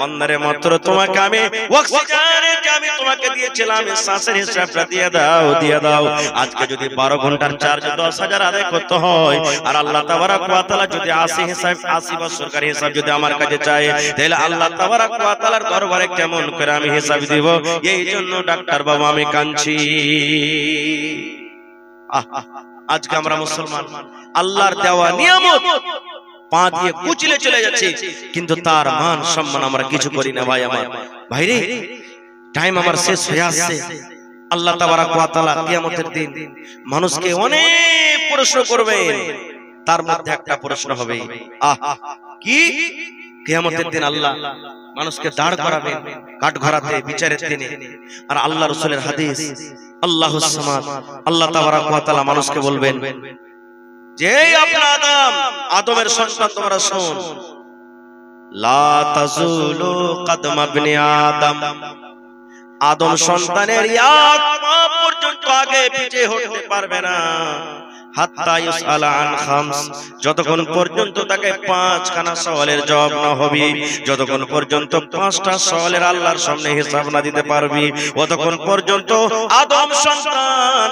বান্দারে মাত্র তোমাকে আমি অক্সিজেনের যে আমি তোমাকে দিয়েছিলাম শ্বাসের হিসাবটা দিয়ে দাও, দিয়ে দাও। আজকে যদি 12 ঘন্টার চার্জ 10,000 আদায় করতে হয়, আর আল্লাহ তাবারক ওয়া তাআলা যদি 80 বছরকার হিসাব যদি আমার কাছে চায়, তাহলে আল্লাহ তাবারক ওয়া তাআলার দরবারে কেমন করে আমি হিসাব দিব? এই জন্য ডাক্তার বাবা আমি কাঁদছি। আজকে আমরা মুসলমান, আল্লাহর দেওয়া নিয়ামত পা দিয়ে কুচলে চলে যাচ্ছে, কিন্তু তার মান সম্মান আমরা কিছু করি না। ভাই আমার, ভাইরে, টাইম আমার শেষ হয়ে আসছে। আল্লাহ তাবারক ওয়া তাআলা কিয়ামতের দিন মানুষকে অনেক প্রশ্ন করবেন, তার মধ্যে একটা প্রশ্ন হবে, কি? কিয়ামতের দিন আল্লাহ মানুষকে দাঁড় করাবেন কাঠগড়াতে বিচারের দিনে। আর আল্লাহ রাসূলের হাদিস, আল্লাহুস সামাদ, আল্লাহ তাবারক ওয়া তাআলা মানুষকে বলবেন যে, আপনার আদমের সন্তান তোমরা শোন, লা তাজুলু কদম ইবনে আদম, আদম সন্তানের এক পা পর্যন্ত আগে পিছে হতে পারবে না, হাত্তা ইউসআলা আন খামস, যতক্ষণ পর্যন্ত তাকে 5খানা সওয়ালের জবাব না হবে, যতক্ষণ পর্যন্ত 5টা সওয়ালের আল্লাহর সামনে হিসাব না দিতে পারবি, ততক্ষণ পর্যন্ত আদম সন্তান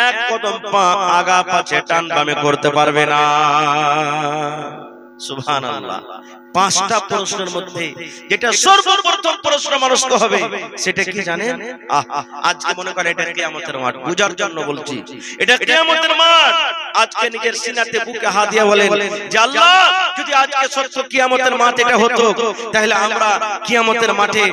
এক কদম পা আগা পাছে টান বামে করতে পারবে না। সুবহানাল্লাহ। পাঁচটা প্রশ্নের মধ্যে যেটা সর্বপ্রথম প্রশ্ন মানুষকে হবে সেটা কি জানেন? আজকে মনে করেন এটা কিয়ামতের মাঠ, বুঝার জন্য বলছি, এটা কিয়ামতের মাঠ। আজকে নিজের সিনাতে বুকে হাত দিয়ে বলেন যে আল্লাহ, যদি আজকে সত্য কিয়ামতের মাঠ এটা হতো, তাহলে আমরা কিয়ামতের মাঠে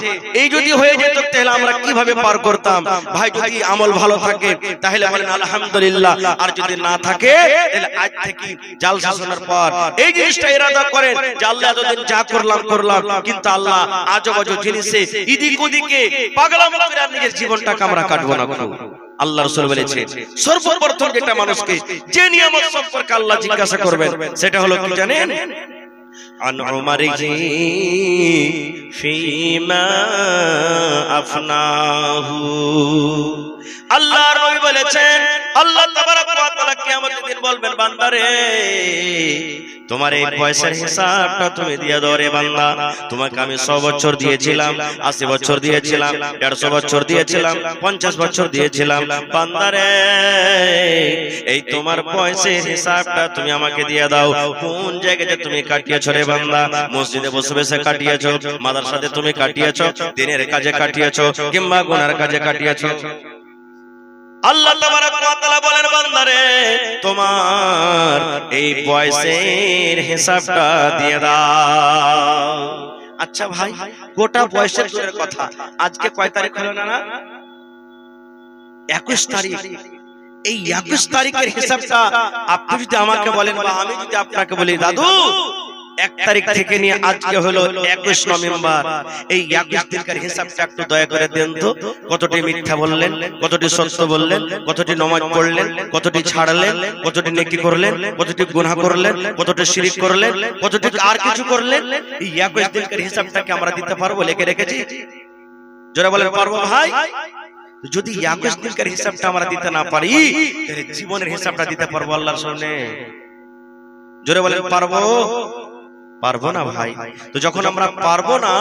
এই যদি হয়ে যেত, তাহলে আমরা কিভাবে পার করতাম? ভাই, যদি আমল ভালো থাকে তাহলে বলেন আলহামদুলিল্লাহ, আর যদি না থাকে তাহলে আজ থেকে জালসা শোনার পর এই জিনিসটা ইরাদা করেন যে আল্লাহ যা করলাম করলাম, কিন্তু আল্লাহ আজব আজব জিনিসে এদিক ওদিকে পাগলামো করে নিজের জীবনটাকে আমরা কাটবো না। আল্লাহ রাসূল বলেছেন সর্বপ্রথম যেটা মানুষকে যে নিয়ামত সম্পর্কে আল্লাহ জিজ্ঞাসা করবেন সেটা হলো কি জানেন? আন উমারিহি ফিমা আফনাহু। আল্লাহর নবী বলেছেন, আল্লাহ তাবারক ওয়া তাআলা কিয়ামতের দিন বলবেন, বান্দারে তোমার এই পয়সার হিসাবটা তুমি দিয়ে দাও রে বান্দা। তোমাকে আমি 100 বছর দিয়েছিলাম, 80 বছর দিয়েছিলাম, 150 বছর দিয়েছিলাম, 50 বছর দিয়েছিলাম, বান্দারে এই তোমার পয়সার হিসাবটা তুমি আমাকে দিয়ে দাও। কোন জায়গাতে তুমি কাটিয়েছো রে বান্দা? মসজিদে বসে বসে কাটিয়েছো, মাদ্রাসাতে তুমি কাটিয়েছো, দিনের কাজে কাটিয়েছো, কিংবা গুনার কাজে কাটিয়েছো। আল্লাহ তাবারক ওয়া তাআলা বলেন, বান্দারে তোমার এই পয়সার হিসাবটা দিয়ে দাও। আচ্ছা ভাই, গোটা পয়সার দূরের কথা, আজকে কয় তারিখ হলো না? 21 তারিখ। এই 21 তারিখের হিসাবটা আপনি যদি আমাকে বলেন বা আমি যদি আপনাকে বলি, দাদু 1 তারিখ থেকে নিয়ে আজকে হলো 21 নভেম্বর, এই 21 দিনকার হিসাবটা একটু দয়া করে দেন তো। কতটি মিথ্যা বললেন, কতটি সত্য বললেন, কতটি নামাজ পড়লেন, কতটি ছাড়লেন, কতটি নেকি করলেন, কতটি গুনাহ করলেন, কতটি শিরক করলেন, কতটি আর কিছু করলেন? এই 21 দিনকার হিসাবটাকে আমরা দিতে পারবো? লিখে রেখেছি? যারা বলেন পারবো ভাই, যদি 21 দিনকার হিসাবটা আমরা দিতে না পারি, তাহলে জীবনের হিসাবটা দিতে পারবো আল্লাহর সামনে? জোরে বলেন পারবো? পারবো না ভাই। তো যখন আমরা পারবো না,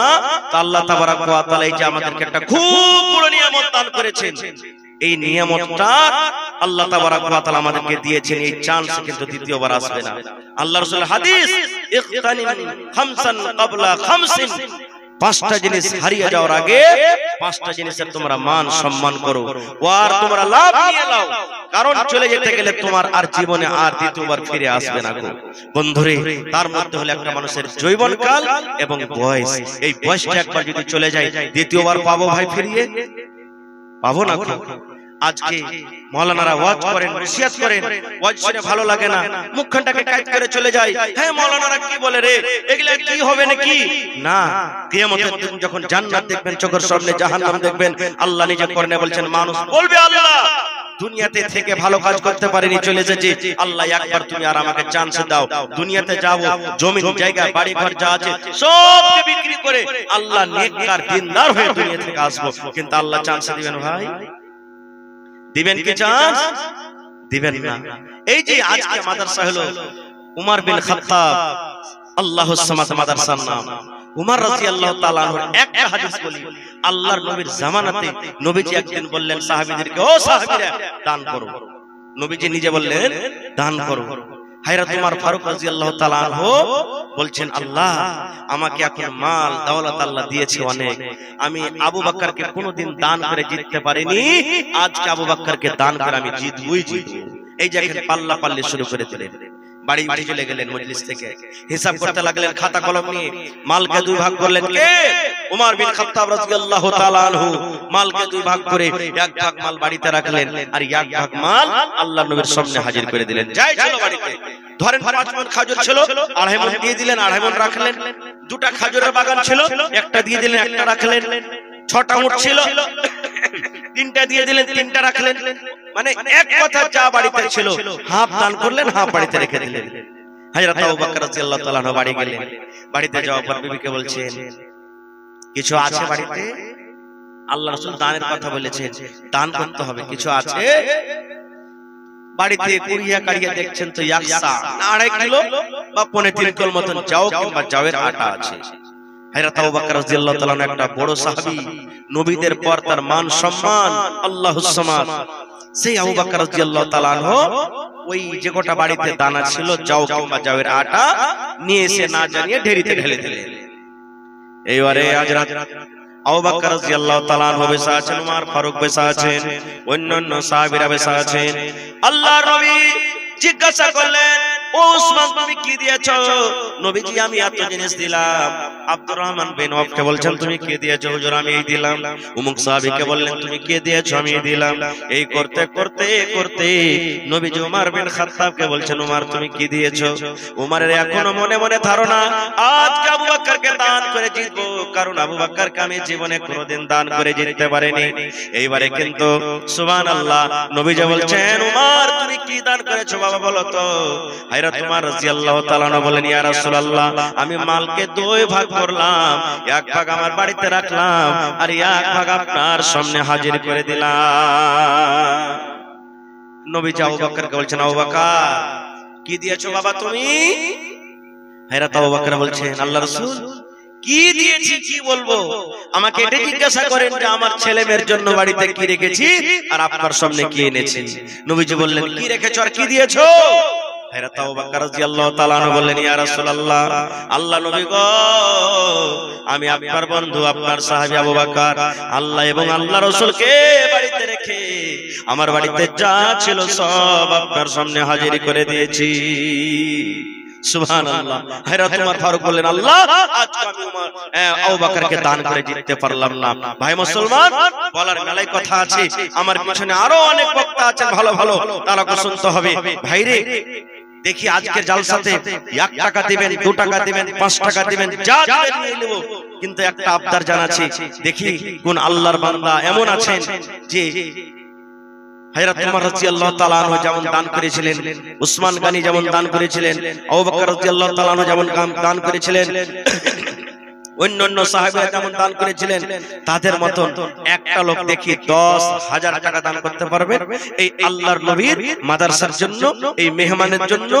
তো আল্লাহ তাবারক ওয়া তাআলা এই যে আমাদেরকে একটা খুব বড় নিয়ামত দান করেছেন, এই নিয়ামতটা আল্লাহ তাবারক ওয়া তাআলা আমাদেরকে দিয়েছেন, এই চান্স কিন্তু দ্বিতীয়বার আসবে না। আল্লাহর রাসূল হাদিস, ইখতানিম খামসান ক্বাবলা খামসিন, 5টা জিনিস হারিয়ে যাওয়ার আগে 5টা জিনিসের তোমরা মান সম্মান করো, আর তোমরা লাভ নিয়ে নাও, কারণ চলে যেতে গেলে তোমার আর জীবনে আর দ্বিতীয়বার ফিরে আসবে না। বন্ধুরে, তার মধ্যে হলো একটা মানুষের যৌবনকাল এবং বয়স। এই বয়সটা একবার যদি চলে যায়, দ্বিতীয়বার পাবো ভাই ফিরিয়ে? পাবো না। আজকে মাওলানারা ওয়াজ করেন, নসিহত করেন, ওয়াজ শুনে ভালো লাগে না, মুখখানটাকে কাট করে চলে যায়। হ্যাঁ, মাওলানারা কি বলে রে, এগুলা কি হবে নাকি? না, কিয়ামতের দিন যখন জান্নাত দেখবেন, চোখের সামনে জাহান্নাম দেখবেন, আল্লাহ নিজে করনে বলছেন, মানুষ বলবে আল্লাহ দুনিয়াতে থেকে ভালো কাজ করতে পারিনি, চলে এসেছি, আল্লাহ একবার তুমি আর আমাকে চান্স দাও, দুনিয়াতে যাবো, জমি জায়গা বাড়ি ঘর যা আছে সবকে বিক্রি করে আল্লাহ নেককার দিনদার হয়ে দুনিয়া থেকে আসবো। কিন্তু আল্লাহ চান্স দিবেন ভাই? দিবেন কি চান্স? দিবেন না। এই যে আজকে মাদ্রাসা হলো উমর বিন খাত্তাব আল্লাহুস সামাদ মাদ্রাসার নাম। উমর রাদিয়াল্লাহু তাআলা আনহু একটা হাদিস বলি, আল্লাহর নবীর জামানাতে নবীজি একদিন বললেন সাহাবীদেরকে, ও সাহাবীরা দান করো। নবীজি নিজে বললেন দান করো। হযরত উমর ফারুক রাদিয়াল্লাহু তাআলা আনহু বলছেন, আল্লাহ আমাকে এখন মাল দৌলত আল্লাহ দিয়েছে অনেক, আমি আবু বকরকে কোনোদিন দান করে জিততে পারিনি, আজকে আবু বকরকে দান করে আমি জিতবই জিতবো। এই যে পাল্লা পাল্লি শুরু করে দিলেন। বাড়ি বাড়ি চলে গেলেন, মজলিস থেকে হিসাব করতে লাগলেন, খাতা কলম নিয়ে মালকে 2 ভাগ করলেন। কে? উমর বিন খাত্তাব রাদিয়াল্লাহু তাআলা আনহু মালকে 2 ভাগ করে 1 ভাগ মাল বাড়িতে রাখলেন, আর 1 ভাগ মাল আল্লাহর নবীর সামনে হাজির করে দিলেন। যাই ছিল বাড়িতে, ধরেন 5 মণ খেজুর ছিল, 2.5 মণ দিয়ে দিলেন, 2.5 মণ রাখলেন। 2টা খেজুরের বাগান ছিল, একটা দিয়ে দিলেন, একটা রাখলেন। 6টা উট ছিল, 3টা দিয়ে দিলেন, 3টা রাখলেন। মানে এক কথা, যা বাড়িতে ছিল হাফ দান করলেন, হাফ বাড়িতে রেখে দিলেন। হযরত আবু বকর রাদিয়াল্লাহু তাআলা আনহু বাড়ি গেলেন। বাড়িতে যাওয়ার পর বিবিকে বলছেন, কিছু আছে বাড়িতে? আল্লাহ রাসূল দানের কথা বলেছেন, দান করতে হবে, কিছু আছে? বাড়িতে কুড়িয়া কাড়িয়া দেখছেন তো 1.5 কিলো বা 3.5 কিলোর মতন যাও কিংবা যাওয়ের আটা আছে। হযরত আবু বকর রাদিয়াল্লাহু তাআলা একটা বড় সাহাবী, নবীদের পর তার মান সম্মান আল্লাহুস সামাদ, সেই আবু বকর রাদিয়াল্লাহু তাআলা আনহু ওই যে গোটা বাড়িতে দানা ছিল যাও কিংবা যাওয়ের আটা নিয়ে এসে না জানিয়ে ঢেরিতে ঢেলে দিলেন। এইবারে আজ রাত আবু বকর রাদিয়াল্লাহু তাআলা আনহু বসে আছেন, উমর ফারুক বসে আছেন, অন্যান্য সাহাবীরা বসে আছেন। আল্লাহর নবী জিজ্ঞাসা করলেন, ও উসমান তুমি কি দিয়েছো? নবীজি আমি এত জিনিস দিলাম। আব্দুর রহমান বিন আওফকে বলছেন তুমি কি দিয়েছো? হুজুর আমি এই দিলাম। অমুক সাহাবীকে বললেন তুমি কি দিয়েছো? আমি এই দিলাম। এই করতে করতে করতে নবীজি উমর বিন খাত্তাবকে বলছেন উমর তুমি কি দিয়েছো? উমরের এখনো মনে মনে ধারণা আজকে আবু বকরকে দান করে জিতবো, কারণ আবু বকরকে আমি জীবনে কোনোদিন দান করে জিততে পারিনি। এইবারে কিন্তু সুবহানাল্লাহ নবীজি বলছেন উমর তুমি কি দান করেছো বাবা বলো তো। হযরত উমর রাদিয়াল্লাহু তাআলা বলেন ইয়া রাসূলুল্লাহ আমি মালকে দুই ভাগ করলাম, এক ভাগ আমার বাড়িতে রাখলাম আর এক ভাগ আপনার সামনে হাজির করে দিলাম। নবীজি আবু বকরকে বলছেন আবু বকর কি দিয়েছো বাবা তুমি? হযরত আবু বকর বলছেন আল্লাহর রাসূল কি দিয়েছি কি বলবো, আমাকে এটা জিজ্ঞাসা করেন যে আমার ছেলে মেয়ের জন্য বাড়িতে কি রেখেছি আর আপনার সামনে কি এনেছি। নবীজি বললেন কি রেখেছো আর কি দিয়েছো? হযরত আবু বকর রাদিয়াল্লাহু তাআলা আনহু বললেন ইয়া রাসূলুল্লাহ আল্লাহ নবী গো আমি আপনার বন্ধু আপনার সাহাবী আবু বকর আল্লাহ এবং আল্লাহ রাসূলকে বাড়িতে রেখে আমার বাড়িতে যা ছিল সব আপনার সামনে হাজির করে দিয়েছি। সুবহানাল্লাহ। হযরত উমর ফারুক বললেন আল্লাহ আজকে আমি আবু বকরকে দান করে জিততে পারলাম না। ভাই মুসলমান বলার মেলায় কথা আছে, আমার পিছনে আরো অনেক বক্তা আছেন ভালো ভালো, তারাকে শুনতে হবে। ভাইরে দেখি আজকের জালসাতে 1 টাকা দিবেন 2 টাকা দিবেন 5 টাকা দিবেন যা দিবেন নিয়ে নেব, কিন্তু একটা আবদার জানাচ্ছি দেখি কোন আল্লাহর বান্দা এমন আছেন যে হযরত উমর রাদিয়াল্লাহু তাআলা আনহু যেমন দান করেছিলেন, উসমান গনি যেমন দান করেছিলেন, আবু বকর রাদিয়াল্লাহু তাআলা আনহু যেমন দান করেছিলেন, অন্যান্য সাহাবীরা যেমন দান করেছিলেন, তাদের মতন একটা লোক দেখি 10,000 টাকা দান করতে পারবে এই আল্লাহর নবীর মাদ্রাসার জন্য, এই মেহমানের জন্য।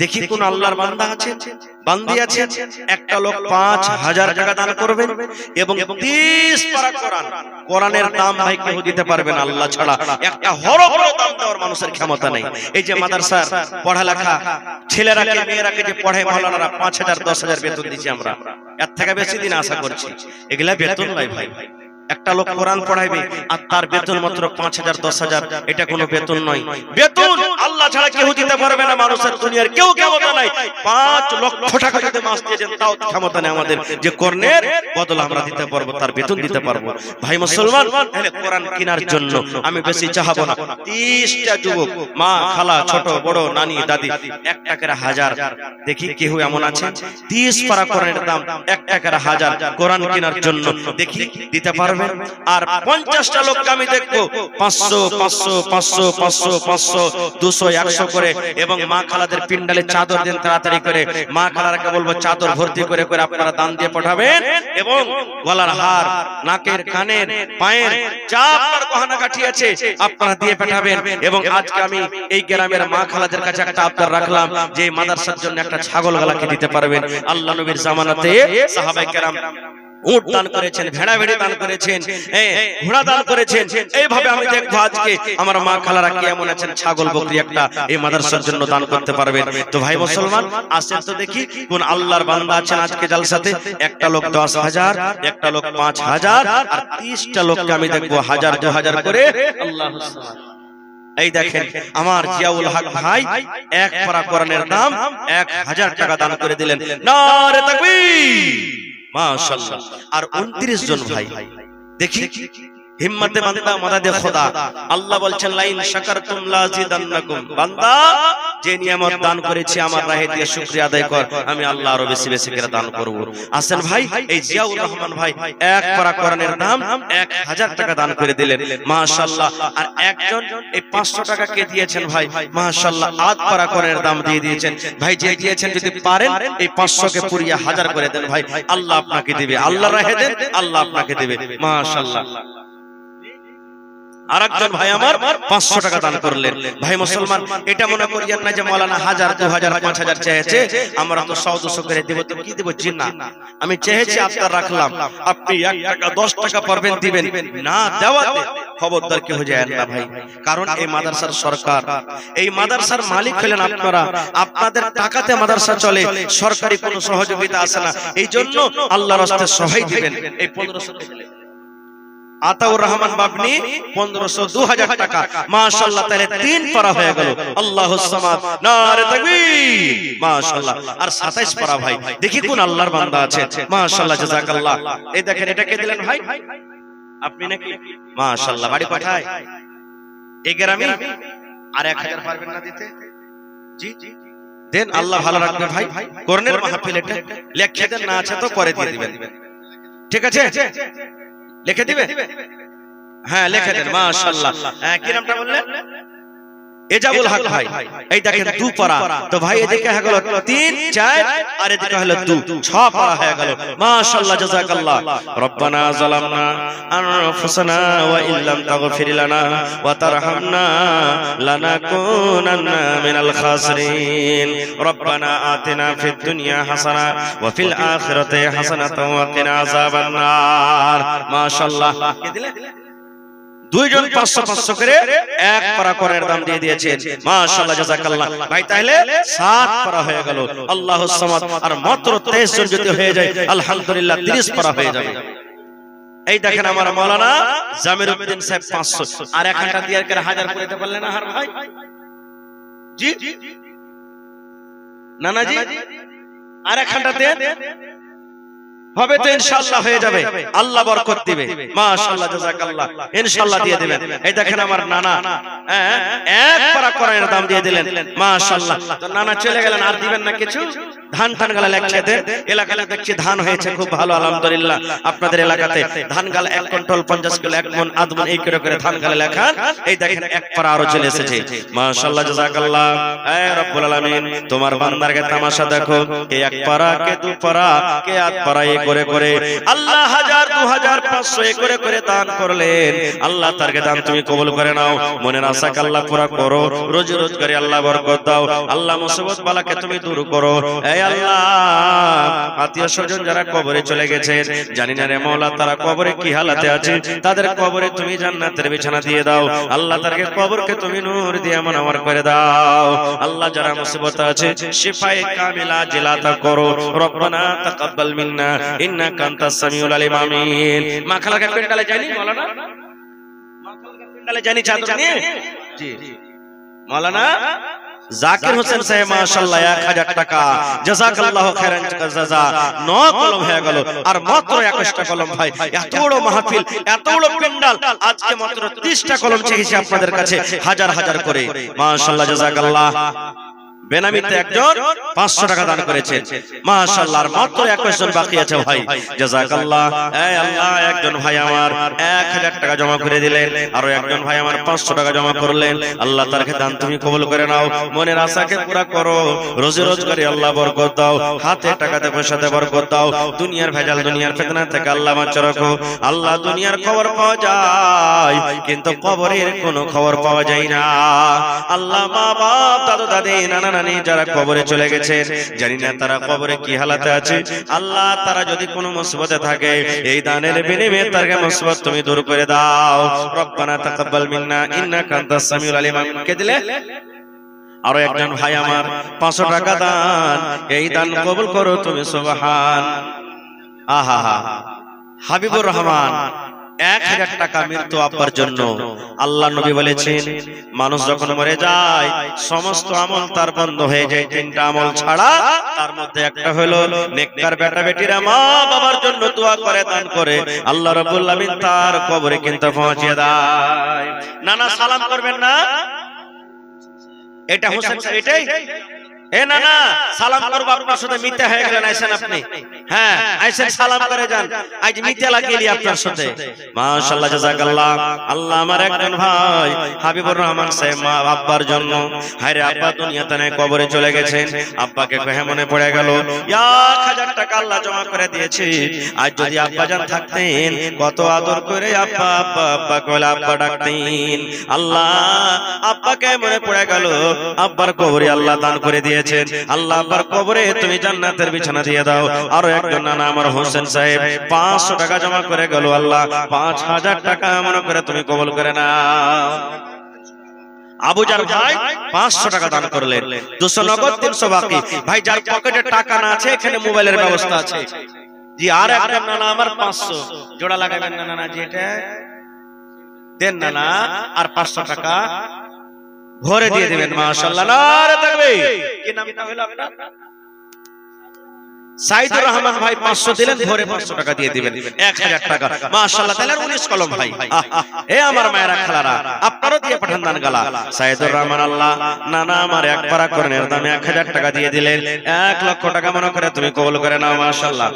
দেখি কোন আল্লাহর বান্দা আছে বান্দি আছে একটা লোক 5,000 টাকা দান করবেন এবং 30 পারা কোরআন, কোরআনের দাম ভাই কেউ দিতে পারবে না আল্লাহ ছাড়া, একটা হরফের দাম দেওয়ার মানুষের ক্ষমতা নাই। এই যে মাদ্রাসার পড়ালেখা ছেলেরাকে মেয়েরাকে যে পড়ায় মাওলানারা 5,000 10,000 বেতন দিচ্ছি আমরা, এর থেকে বেশি দিন আশা করছি। এগুলা বেতন নাই ভাই, একটা লোক কোরআন পড়াইবে আর তার বেতন মাত্র 5,000 10,000, এটা কোনো বেতন নয়। বেতন আল্লাহ ছাড়া কেউ দিতে পারবে না, মানুষের দুনিয়ার কেউ ক্ষমতা নাই। 5 লক্ষ টাকা যদি মাস দিয়ে দেন তাও ক্ষমতা নেই আমাদের যে কোরআনের বদলা আমরা দিতে পারবো, তার বেতন দিতে পারবো। ভাই মুসলমান তাহলে কোরআন কেনার জন্য আমি বেশি চাহাবো না। 30টা যুবক মা খালা ছোট বড় নানি দাদি 1 টাকার 1000, দেখি কেউ এমন আছে 30 পারা কোরআনের দাম 1 টাকার 1000 কোরআন কেনার জন্য দেখি দিতে পারবে? আর 50টা লোককে আমি দেখবো 500 500 500 500 500 200 100 করে, এবং মা খালাদের পিন্ডালে চাদর দেন তাড়াতাড়ি করে, মা খালারাকে বলবো চাদর ভর্তি করে করে আপনারা দান দিয়ে পাঠাবেন, এবং গলার হার নাকের কানের পায়ের যা আপনার গহনা কাঠি আছে আপনারা দিয়ে পাঠাবেন। এবং আজকে আমি এই গ্রামের মা খালাদের কাছে একটা আবদার রাখলাম যে মাদ্রাসার জন্য একটা ছাগল গলাকে দিতে পারবেন। আল্লাহ নবীর জামানাতে সাহাবায়ে কেরাম উট দান করেছেন, ভেড়া ভেড়ি দান করেছেন, ঘোড়া দান করেছেন। এইভাবে আমি দেখবো আজকে আমার মা খালারা কি এমন আছেন ছাগল বকরি একটা এই মাদ্রাসার জন্য দান করতে পারবেন। তো ভাই মুসলমান আসেন তো দেখি কোন আল্লাহর বান্দা আছেন আজকে জালসাতে। একটা লোক 10,000, একটা লোক 5,000, আর 30টা লোককে আমি দেখবো 1000 2000 করে। আল্লাহু সুবহান। এই দেখেন আমার জিয়াউল হক ভাই 1 পারা কোরআনের দাম 1000 টাকা দান করে দিলেন। নারে তাকবীর, মাশাআল্লাহ। আর 29 জন ভাই দেখি হিম্মতে বান্দা মাদাদে খোদা। আল্লাহ বলছেন লাইন শাকারতুম লাযিদান্নাকুম, বান্দা যে নিয়ামত দান করেছি আমার রাহে দিয়ে শুকরিয়া আদায় কর, আমি আল্লাহ আরো বেশি বেশি করে দান করব। আসেন ভাই এই জিয়াউর রহমান ভাই 1 পারা কোরআনের দাম 1000 টাকা দান করে দিলেন, মাশাআল্লাহ। আর একজন এই 500 টাকা কে দিয়েছেন ভাই, মাশাআল্লাহ 8 পারা কোরআনের দাম দিয়ে দিয়েছেন। ভাই যে দিয়েছেন যদি পারেন এই 500 কে পুরিয়ে 1000 করে দেন ভাই, আল্লাহ আপনাকে দিবে। আল্লাহ রাহে দেন, আল্লাহ আপনাকে দিবে, মাশাআল্লাহ। আরেকজন ভাই আমার 500 টাকা দান করলেন। ভাই মুসলমান, এটা মনে করিয়েন না যে মাওলানা 1000 2000 5000 চেয়েছে আমরা তো 100 200 করে দেব, তো কি দেব? জি না, আমি চেয়েছি আপনার রাখলাম, আপনি 1 টাকা 10 টাকা পারবেন দিবেন, না দেওয়াতে খবরদার কি হয়ে যায় না ভাই। কারণ এই মাদ্রাসার সরকার, এই মাদ্রাসার মালিক হলেন আপনারা, আপনাদের টাকাতে মাদ্রাসা চলে, সরকারি কোনো সহযোগিতা আসে না। এই জন্য আল্লাহর রাস্তায় সহায় দিবেন। এই 1500 আতাউর রহমান বাবনি 1500 2000 টাকা, মাশাআল্লাহ, তাহলে 3 পারা হয়ে গেল। আল্লাহুস সামাদ, নারে তাকবীর, মাশাআল্লাহ। আর 27 পারা ভাই, দেখি কোন আল্লাহর বান্দা আছে, মাশাআল্লাহ, জাযাকাল্লাহ। এই দেখেন, এটা কে দিলেন ভাই? আপনি নাকি? মাশাআল্লাহ। বাড়ি কোথায়? এই গ্রামে। আর 1000 পারবেন না দিতে? জি দেন, আল্লাহ ভালো রাখবে ভাই। করনের মাহফিল এটা লিখে দেন, না আছে তো পরে দিয়ে দিবেন, ঠিক আছে? লিখে দিবে? হ্যাঁ লিখে দেন, মাশাআল্লাহ। কি নামটা বললেন? এজাবুল হক ভাই। এই দেখেন 2 পারা, তো ভাই এদিকে হয়ে গেল 3 4 আর এদিকে হলো 2 6 পারা হয়ে গেল, মাশাআল্লাহ, জাযাকাল্লাহ। রব্বানা যালামনা আনফুসানা ওয়া ইল্লাম তাগফির লানা ওয়া তারহামনা লানাকুনান্না মিনাল খাসিরিন। রব্বানা আতিনা ফিদ দুনিয়া হাসানা ওয়া ফিল আখিরাতি হাসানাতাও ওয়া কিনা আযাবান নার। মাশাআল্লাহ। কি দিলে? দুইজন 500 500 করে 1 পারা করের দাম দিয়ে দিয়েছেন, মাশাআল্লাহ, জাযাকাল্লাহ। ভাই তাহলে 7 পারা হয়ে গেল। আল্লাহুস সামাদ। আর মাত্র 23 জন যদি হয়ে যায় আলহামদুলিল্লাহ 30 পারা হয়ে যাবে। এই দেখেন আমার মাওলানা জামির উদ্দিন সাহেব 500, আর 1 দিয়ে করে 1000 করে দিতে পারলেন না হার ভাই? জি নানা জি, আর 1 দেন, হবে তো ইনশাআল্লাহ হয়ে যাবে, আল্লাহ বরকত দিবে, মাশাআল্লাহ, জাযাকাল্লাহ, ইনশাআল্লাহ দিয়ে দিবেন। এই দেখেন আমার নানা 1 পারা কোরআনের দাম দিয়ে দিলেন, মাশাআল্লাহ। তো নানা চলে গেলেন, আর দিবেন না কিছু? ধান টান গালা লেখে দেন। এলাকাতে দেখছি ধান হয়েছে খুব ভালো, আলহামদুলিল্লাহ। আপনাদের এলাকাতে ধান গালা 1 কুইন্টাল 50 কিলো 1 মণ আদমন এই করে করে ধান গালা লেখান। এই দেখেন 1 পারা আরো চলে এসেছে, মাশাআল্লাহ, জাযাকাল্লাহ। হে রব্বুল আলামিন, তোমার বান্দারকে তামাশা দেখো, কে 1 পারা, কে 2 পারা, কে 8 পারা করে করে আল্লাহ 1000 2000 500 করে করে দান করলেন। আল্লাহ তারকে দান তুমি কবুল করে নাও, মনের আশাকে আল্লাহ পুরা করো, রোজি রোজগারে আল্লাহ বরকত দাও, আল্লাহ মুসিবত বালাকে তুমি দূর করো। হে আল্লাহ, আত্মীয় স্বজন যারা কবরে চলে গেছে, জানি না রে মাওলা তারা কবরে কি হালাতে আছে, তাদের কবরে তুমি জান্নাতের বিছানা দিয়ে দাও। আল্লাহ তারকে কবরকে তুমি নূর দিয়ে মনোয়ার করে দাও। আল্লাহ যারা মুসিবত আছে শিফায়ে কামিলা জিলাতা করো। রব্বানা তাকাব্বাল মিন্না ইন্নাকা আনতাস সামিউল আলিম, আমিন। মাখালকা পেন্ডালে জানি মাওলানা, মাখালকা পেন্ডালে জানি চাদর নিয়ে, জি মাওলানা জাকির হোসেন সাহেব, মাশাআল্লাহ, 1000 টাকা, জাযাকাল্লাহু খাইরান জাযা। 9 কলম হয়ে গেল, আর মাত্র 21টা কলম। ভাই এত বড় মাহফিল, এত বড় পেন্ডাল, আজকে মাত্র 30টা কলম চেয়েছি আপনাদের কাছে, হাজার হাজার করে, মাশাআল্লাহ, জাযাকাল্লাহ। বেনামিতে একজন 500 টাকা দান করেছেন, মাশাআল্লাহ। আর মাত্র 21 জন বাকি আছে ভাই, জাযাকাল্লাহ। এই আল্লাহ, একজন ভাই আমার 1000 টাকা জমা করে দিলেন, আর একজন ভাই আমার 500 টাকা জমা করলেন। আল্লাহ তারকে দান তুমি কবুল করে নাও, মনের আশাকে পুরা করো, রোজি রোজগারে আল্লাহ বরকত দাও, হাতে টাকাতে পয়সাতে বরকত দাও, দুনিয়ার ভেজাল দুনিয়ার ফিতনা থেকে আল্লাহ বাঁচিয়ে রাখো। আল্লাহ দুনিয়ার খবর পাওয়া যায়, কিন্তু কবরের কোনো খবর পাওয়া যায় না। আল্লাহ মা বাপ দাদু দাদি নানা নানি যারা কবরে চলে গেছে, জানি না তারা কবরে কি হালাতে আছে। আল্লাহ তারা যদি কোনো মুসিবতে থাকে, এই দানের বিনিময়ে তার মুসিবত তুমি দূর করে দাও। রব্বানা তাকাব্বাল মিন্না ইন্নাকা আনতাস সামিউল আলিম। কে দিলে? আরো একজন ভাই আমার 500 টাকা দান, এই দান কবুল করো তুমি, সুবহান। আহা হা, হাবিবুর রহমান 1000 টাকা মৃত্যু আব্বার জন্য। আল্লাহ নবী বলেছেন, মানুষ যখন মরে যায় সমস্ত আমল তার বন্ধ হয়ে যায়, 3টা আমল ছাড়া। তার মধ্যে একটা হলো নেককার বেটা বেটিরা মা বাবার জন্য দোয়া করে, দান করে, আল্লাহ রাব্বুল আলামিন তার কবরে কিন্তু পৌঁছে দেয়। নানা সালাম করবেন না, এটা হোসেন, এটাই এ না না সালাম করব আপনার সাথে মিথ্যা হয়ে গেলেন আইছেন আপনি হ্যাঁ আইছেন সালাম করে যান আজ মিথ্যা লাগিয়ে আপনার সাথে মাশাআল্লাহ জাযাকাল্লাহ আল্লাহ আমার একজন ভাই হাবিবুর রহমান সাহেব মা আব্বার জন্য হায়রে আব্বা দুনিয়াতে নাই কবরে চলে গেছেন আব্বাকে কহে মনে পড়ে গেল 1000 টাকা আল্লাহ জমা করে দিয়েছে আজ যদি আব্বা জান থাকতেন কত আদর করে আব্বা আব্বা আব্বা কইলা আব্বা ডাকতেন আল্লাহ আব্বাকে মনে পড়ে গেল আব্বার কবরে আল্লাহ দান করে দিয়েছেন আল্লাহ আব্বার কবরে তুমি জান্নাতের বিছানা দিয়ে দাও আরো একজন নানা আমার হোসেন সাহেব 500 টাকা জমা করে গেল আল্লাহ 5000 টাকা মনে করে তুমি কবুল করে নাও আবু জার ভাই 500 টাকা দান করলেন 200 নগদ 300 বাকি ভাই যার পকেটে টাকা না আছে এখানে মোবাইলের ব্যবস্থা আছে জি আর একজন নানা আমার 500 জোড়া লাগাবেন না নানা জি এটা দেন নানা আর 500 টাকা ভরে দিয়ে দিবেন মাশাআল্লাহ নারে তাকবীর কি নামটা হলো আপনার সাইদুর রহমান ভাই 500 দিলেন ভরে 500 টাকা দিয়ে দিবেন 1000 টাকা মাশাআল্লাহ তাহলে 19 কলম ভাই এ আমার মায়েরা খালারা আপনারও দিয়ে পাঠান দান গালা সাইদুর রহমান আল্লাহ নানা আমার এক পারা কোরআনের দামে 1000 টাকা দিয়ে দিলেন 1 লক্ষ টাকা মনে করে তুমি কবুল করে নাও মাশাআল্লাহ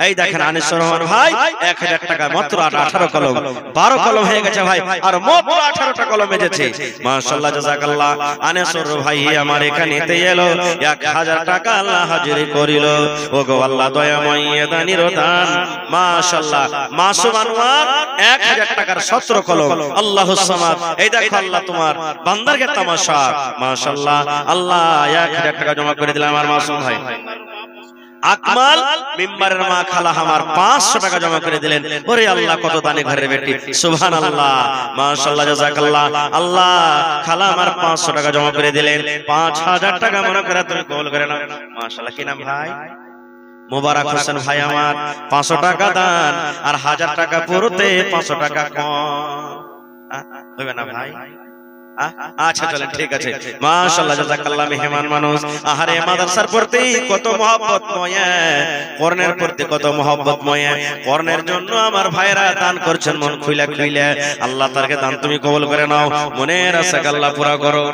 এই দেখেন আনিসুর রহমান ভাই 1000 টাকা মাত্র 18 কলম 12 কলম হয়ে গেছে ভাই আর মাত্র 18টা কলম এসেছে মাশাআল্লাহ জাযাকাল্লাহ আনিসুর ভাই আমার এখানেতে এলো 1000 টাকা আল্লাহ হাজির করিল ওগো আল্লাহ দয়াময় দানির দান মাশাআল্লাহ মাসুম আনোয়ার 1000 টাকার 17 কলম আল্লাহুস সামাদ এই দেখো আল্লাহ তোমার বান্দারকে তামাশা মাশাআল্লাহ আল্লাহ 1000 টাকা জমা করে দিলাম আমার মাসুম ভাই আকমাল মিম্বারের মা খালা আমার 500 টাকা জমা করে দিলেন ওরে আল্লাহ কত দানে ঘরের বেটি সুবহানাল্লাহ মাশাআল্লাহ জাযাকাল্লাহ আল্লাহ খালা আমার 500 টাকা জমা করে দিলেন 5000 টাকা মনে করে তুমি কবুল করে নাও মাশাআল্লাহ কি নাম ভাই মোবারক হোসেন ভাই আমার 500 টাকা দান আর 1000 টাকা পুরোতে 500 টাকা কম হবে না ভাই আচ্ছা চলেন ঠিক আছে মাশাআল্লাহ জাযাকাল্লাহ মেহমান মানুষ আহারে মাদ্রাসার প্রতি কত মহব্বতময় কোরআনের প্রতি কত মহব্বতময় কোরআনের জন্য আমার ভাইরা দান করছেন মন খুইলা খুইলা আল্লাহ তারকে দান তুমি কবুল করে নাও মনের আশা আল্লাহ পুরা করো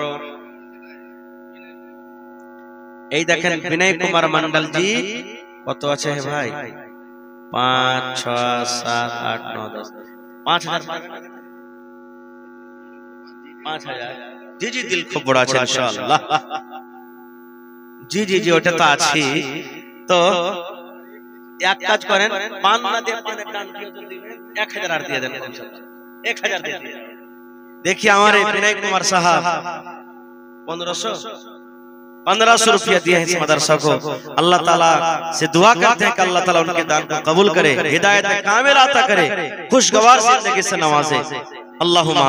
এই দেখেন বিনয় কুমার মন্ডল জি কত আছে ভাই 5 6 7 8 9 10 5000 5000 জি জি দিল খুব বড় আছে ইনশাআল্লাহ জি জি জি ওটা তো আছে তো এক কাজ করেন পান না দিয়ে পানের দান কি দিবেন 1000 আর দিয়ে দেন ইনশাআল্লাহ 1000 দিয়ে দেন देखिए हमारे विनय कुमार साहब 1500 रुपया दिए हैं इस मदरसा को अल्लाह ताला से दुआ करते हैं कि अल्लाह ताला उनके दान को कबूल करे हिदायत कामिल अता करे खुशगवार जिंदगी से नवाजे अल्लाहुम्मा